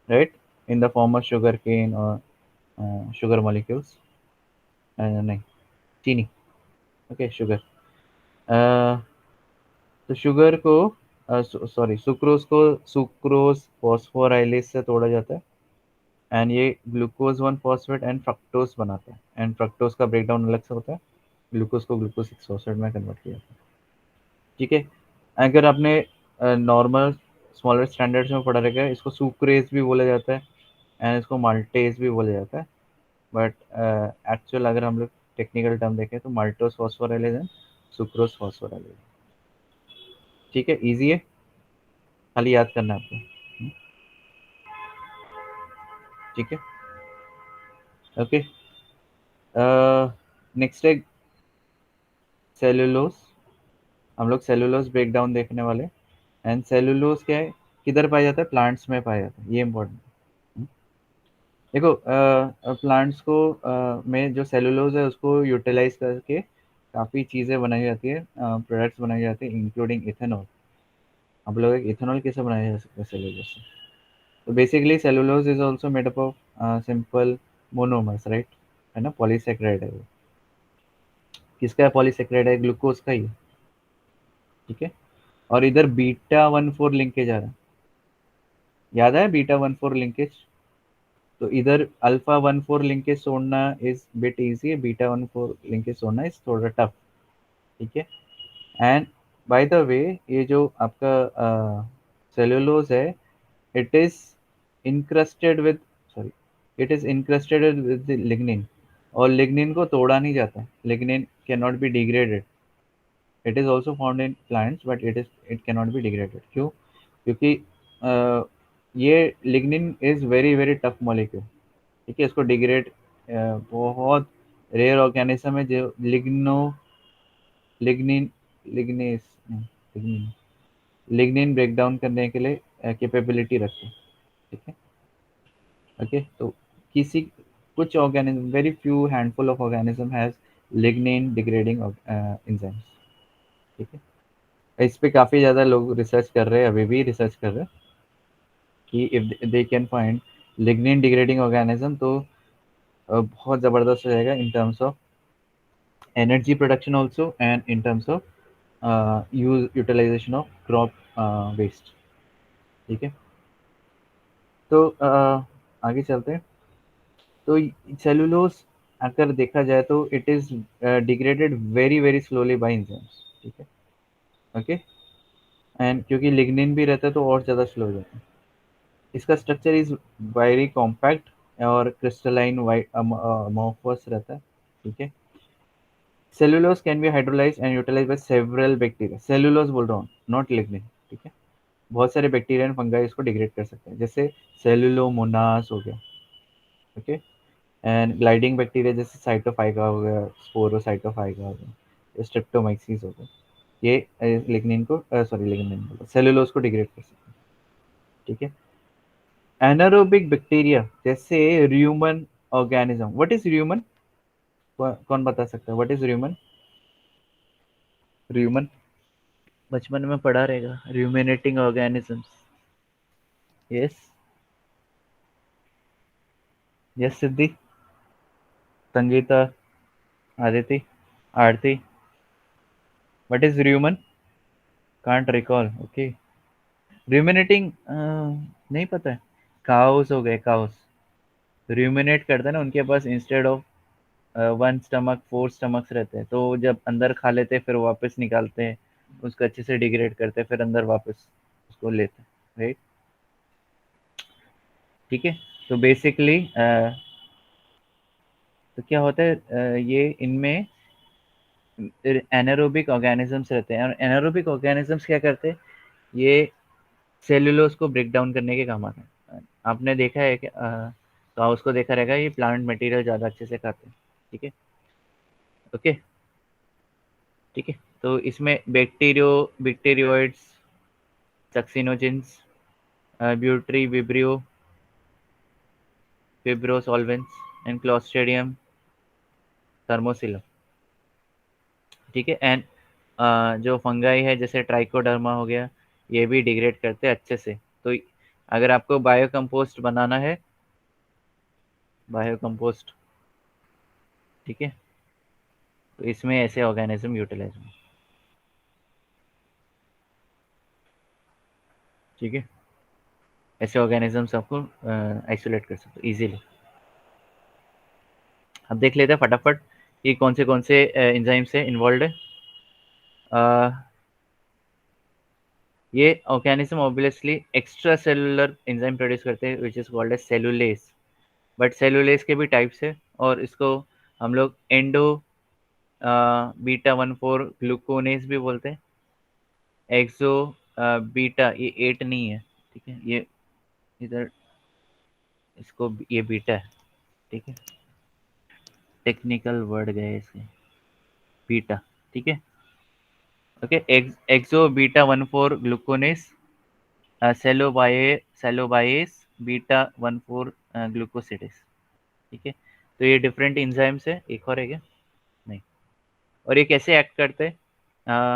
right, in the form of sugar cane और शुगर मॉलिक्यूल्स, नहीं, चीनी, ओके, शुगर। तो शुगर को सॉरी सुक्रोज को सुक्रोज फॉस्फोराइलेस से तोड़ा जाता है, एंड ये ग्लूकोज 1 फॉस्फेट एंड फ्रक्टोज बनाता है, एंड फ्रक्टोज का ब्रेकडाउन अलग से होता है, ग्लूकोज को ग्लूकोज 6 फॉस्फेट में कन्वर्ट किया जाता है, ठीक है। अगर आपने नॉर्मल स्मॉलर स्टैंडर्ड्स में पढ़ा रहेगा, इसको सुक्रेज भी बोला जाता है एंड इसको माल्टेज भी बोला जाता है, बट एक्चुअल अगर हम लोग टेक्निकल टर्म देखें तो maltose phosphorylase and sucrose phosphorylase, ठीक है, इजी है, खाली याद करना है आपको, ठीक है। ओके, नेक्स्ट है सेलुलोज, हम लोग सेलुलोज ब्रेकडाउन देखने वाले, एंड सेलुलोज क्या है, किधर पाया जाता है, प्लांट्स में पाया जाता है, ये इंपॉर्टेंट है। देखो प्लांट्स को में जो सेलुलोज है उसको यूटिलाइज करके काफ़ी चीज़ें बनाई जाती है, प्रोडक्ट्स बनाए जाते हैं, इंक्लूडिंग इथेनॉल। आप लोग इथेनॉल कैसे बनाया जा सकता है सेलुलोज से, तो basically cellulose is also made up of simple monomers, right, है ना, पॉलीसेक्राइड है वो। किसका पॉलीसेक्राइड है? ग्लूकोज का ही है, ठीक है। और इधर बीटा 1,4 लिंकेज आ रहा है, याद है बीटा 1,4 लिंकेज? तो इधर अल्फा 1,4 लिंकेज छोड़ना is bit easy, beta 1,4 linkage छोड़ना इज थोड़ा टफ, ठीक है। एंड बाय द वे, ये जो आपका सेलुलोज है, it is encrusted with, sorry, it is encrusted with lignin, और लिग्निन को तोड़ा नहीं जाता, lignin can not be degraded. It is also found in plants but it can not be degraded. क्यों? क्योंकि ये lignin is very very tough molecule, ठीक है। इसको डिग्रेड बहुत रेयर ऑर्गेनिज्म है जो lignin lignin lignin lignin break down करने के लिए कैपेबिलिटी रखते हैं, ठीक है। ओके, तो किसी कुछ organism, very few handful of organism has lignin degrading enzymes, ठीक है। इस पे काफ़ी ज़्यादा लोग रिसर्च कर रहे हैं, अभी भी रिसर्च कर रहे हैं कि if they can find lignin degrading organism तो बहुत ज़बरदस्त हो जाएगा in terms of energy production also, and in terms of utilization of crop waste, ठीक है। तो आगे चलते हैं। तो सेलुलोज अगर देखा जाए तो it is degraded very very slowly by enzymes, ठीक है। ओके, एंड क्योंकि लिग्निन भी रहता है तो और ज़्यादा स्लो हो जाता है। इसका स्ट्रक्चर इज वेरी कॉम्पैक्ट और क्रिस्टलाइन वाइट अमोर्फस रहता है, ठीक है। Cellulose can be hydrolyse and utilize by several bacteria, cellulose बोल रहा हूँ, नॉट लिग्निन, ठीक है। बहुत सारे बैक्टीरिया एंड फंगाई इसको डिग्रेड कर सकते हैं, जैसे सेलुलोमोनास हो गया, ओके। एंड ग्लाइडिंग बैक्टीरिया जैसे साइटोफाइगा हो गया, स्पोरोसाइटोफाइगा हो गया, स्ट्रेप्टोमाइसीस हो गया, ये लिग्निन को, सॉरी लिग्निन सेलुलोज को डिग्रेड कर सकते हैं, ठीक है। एनारोबिक बैक्टीरिया जैसे र्यूमन ऑर्गेनिज्म, व्हाट इज र्यूमन? कौन बता सकता है व्हाट इज र्यूमन? र्यूमन बचपन में पढ़ा रहेगा, ruminating organisms. Yes, yes Siddhi, Sangeeta, Aditi, Aarti, what is rumen? Can't recall, okay. Ruminating नहीं पता है। काउस हो गए, काउस रूमिनेट करते हैं ना, उनके पास इंस्टेड ऑफ 1 स्टमक 4 स्टमक्स रहते हैं, तो जब अंदर खा लेते हैं फिर वापस निकालते हैं, उसको अच्छे से डिग्रेड करते हैं, फिर अंदर वापस उसको लेते हैं, राइट, ठीक है। तो बेसिकली तो क्या होता है, ये इनमें एनारोबिक ऑर्गेनिजम्स रहते हैं, और एनारोबिक ऑर्गेनिजम्स क्या करते हैं, ये सेलुलोज को ब्रेक डाउन करने के काम आते हैं। आपने देखा है कि काउस को देखा रहेगा, ये प्लांट मटेरियल ज़्यादा अच्छे से खाते हैं, ठीक है, ओके, ठीक है। तो इसमें बैक्टीरियोइड्स, सक्सिनोजेंस, ब्यूटरी विब्रियो, फिब्रोसॉल्वेंट्स एंड क्लोस्ट्रिडियम थर्मोसिलम, ठीक है। एंड जो फंगाई है जैसे ट्राइकोडर्मा हो गया, ये भी डिग्रेड करते हैं अच्छे से। तो अगर आपको बायो कंपोस्ट बनाना है, बायो कंपोस्ट, ठीक है, तो इसमें ऐसे ऑर्गेनिज्म यूटिलाइज होंगे, ठीक है। ऐसे ऑर्गेनिजम्स आपको आइसोलेट कर सकते हो इजीली। अब देख लेते हैं फटाफट कि कौन से एंजाइम से इन्वॉल्व है। ये organism obviously extra cellular enzyme produce करते हैं which is called as cellulase, but cellulase के भी टाइप्स है, और इसको हम लोग एंडो बीटा 1,4 ग्लूकोनेज भी बोलते हैं। एक्सो बीटा, ये 8 नहीं है, ठीक है, ये इधर इसको ये बीटा है, ठीक है, टेक्निकल वर्ड गए इसके, बीटा, ठीक है, ओके। एक्सो बीटा 1,4 ग्लूकोनेस, सेलोबाएस बीटा 1,4 ग्लूकोसिडेस, ठीक है। तो ये डिफरेंट इंजाइम्स है, एक और है क्या? नहीं। और ये कैसे एक्ट करते हैं,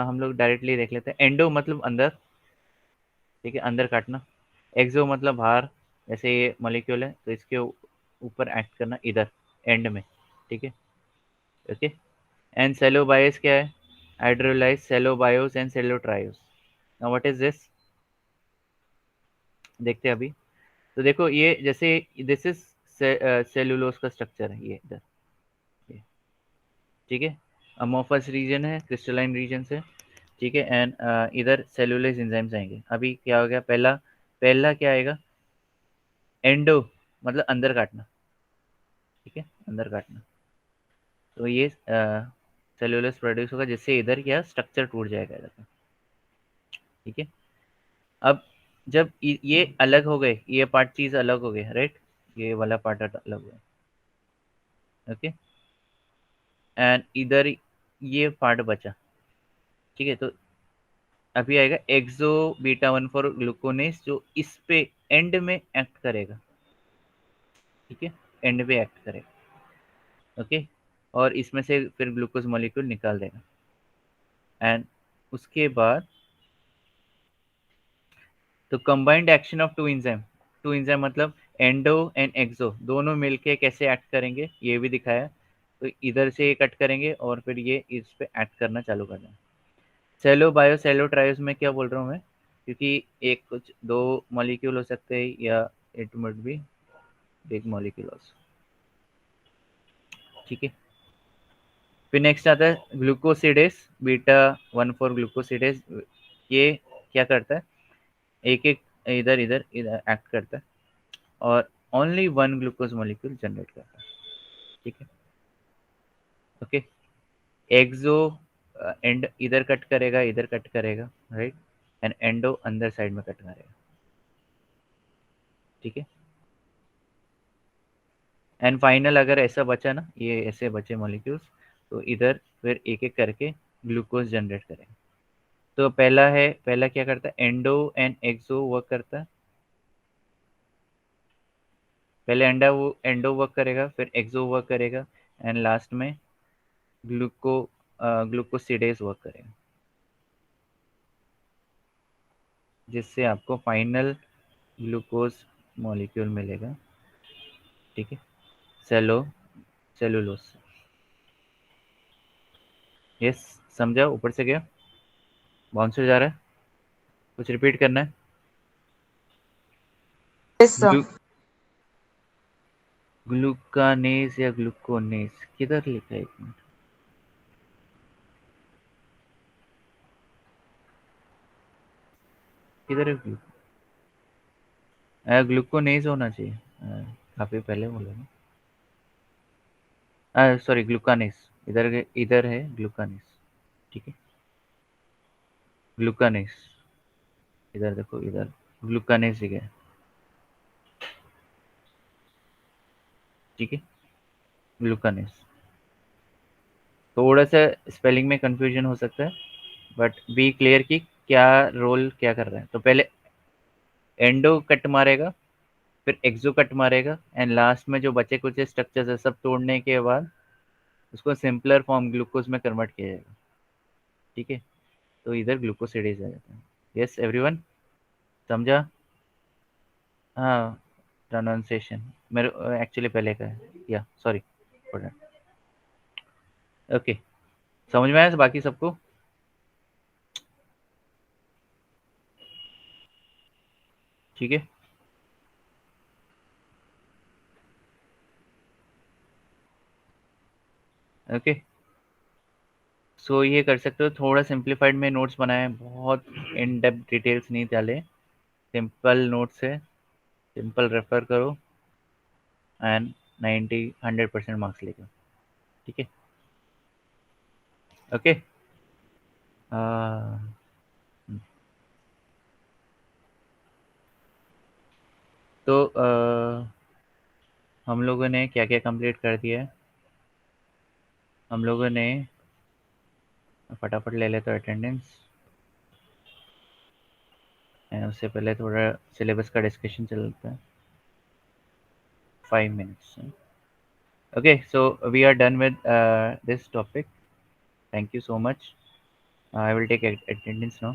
हम लोग डायरेक्टली देख लेते हैं। एंडो मतलब अंदर, ठीक है, अंदर काटना। एक्सो मतलब बाहर, जैसे ये मॉलिक्यूल है तो इसके ऊपर एक्ट करना इधर एंड में, ठीक है। ओके, एंड सेलो बायोस क्या है? Hydrolyse cellobiose and cellotriose. Now what is this? देखते हैं अभी। तो देखो ये जैसे दिस इज सेलुलोज का स्ट्रक्चर है ये इधर, ठीक है। अमोफस रीजन है, क्रिस्टलाइन रीजन से, ठीक है। एंड इधर सेलुलोज एंजाइम्स आएंगे। अभी क्या हो गया? पहला पहला क्या आएगा? एंडो, मतलब अंदर काटना, ठीक है, अंदर काटना। तो ये सेलुलोज प्रोड्यूस होगा जिससे इधर क्या स्ट्रक्चर टूट जाएगा इधर का, ठीक है। अब जब ये अलग हो गए, ये पार्ट चीज अलग हो गए, राइट, ये वाला पार्ट अलग हुआ, ओके। एंड इधर ये पार्ट बचा, ठीक है। तो अभी आएगा एक्सो बीटा 1 फॉर ग्लूकोनेस जो इस पे एंड में एक्ट करेगा, ठीक है, एंड पे एक्ट करेगा, ओके। और इसमें से फिर ग्लूकोज मॉलिक्यूल निकाल देगा। एंड उसके बाद तो combined action of two enzyme मतलब एंडो एंड एक्सो दोनों मिलके कैसे एक्ट करेंगे ये भी दिखाया। तो इधर से ये कट करेंगे और फिर ये इस पे एक्ट करना चालू करना है। सेलो बायो सेलो ट्रायोस में क्या बोल रहा हूँ मैं, क्योंकि एक कुछ दो मॉलिक्यूल हो सकते हैं या it must be big molecule also, ठीक है। फिर नेक्स्ट आता है ग्लूकोसिडेस बीटा 1 फॉर ग्लूकोसिडेस। ये क्या करता है? एक एक इधर इधर इधर एक्ट करता है और only one glucose molecule generate करता है, ठीक है, ओके। एक्सो एंड इधर कट करेगा, इधर कट करेगा, राइट, एंड एंडो अंदर साइड में कट करेगा, ठीक है। एंड फाइनल अगर ऐसा बचा ना, ये ऐसे बचे मॉलिक्यूल्स, तो इधर फिर एक एक करके ग्लूकोज जनरेट करेगा। तो पहला है, पहला क्या करता है? एंडो एंड एक्सो वर्क करता है। पहले एंडो वर्क करेगा, फिर एक्सो वर्क करेगा, एंड लास्ट में ग्लूको ग्लूकोसिडेज वर्क करेगा, जिससे आपको फाइनल ग्लूकोज मॉलिक्यूल मिलेगा, ठीक है, सेलो सेलुलोज। यस, समझा? ऊपर से गया, बाउंसर जा रहा है, कुछ रिपीट करना है? Yes, sir. ग्लूकानेस या ग्लूकोनेस किधर लिखा है? एक मिनट, किधर है ग्लूकोनेस होना चाहिए, काफी पहले बोला ना, सॉरी ग्लूकानेस, इधर है ग्लूकानेस, ठीक है, ग्लूकानेस, इधर देखो, इधर ग्लूकानेस ही है, ठीक है, ग्लूकानेस। थोड़ा सा स्पेलिंग में कंफ्यूजन हो सकता है, बट बी क्लियर कि क्या रोल क्या कर रहा है। तो पहले एंडो कट मारेगा, फिर एक्सो कट मारेगा, एंड लास्ट में जो बचे कुछ स्ट्रक्चर्स है सब तोड़ने के बाद उसको सिंपलर फॉर्म ग्लूकोज में कन्वर्ट किया जाएगा, ठीक है। तो इधर ग्लूकोसिडेज आ जाता है। यस एवरीवन, समझा? हाँ, प्रोनाउंसिएशन मेरे एक्चुअली पहले का है, या सॉरी, ओके। समझ में आया बाकी सबको? ठीक है, ओके। सो ये कर सकते हो, थोड़ा सिंप्लीफाइड में नोट्स बनाए, बहुत इन डेप्थ डिटेल्स नहीं डाले, सिंपल नोट्स है, सिंपल रेफर करो एंड 90-100% मार्क्स लेगा, ठीक है, ओके। तो हम लोगों ने क्या क्या कंप्लीट कर दिया है? हम लोगों ने फटाफट ले लेते अटेंडेंस, उससे पहले थोड़ा सिलेबस का डिस्कशन चलता है, 5 minutes. Okay, so we are done with this topic. Thank you so much. I will take attendance now.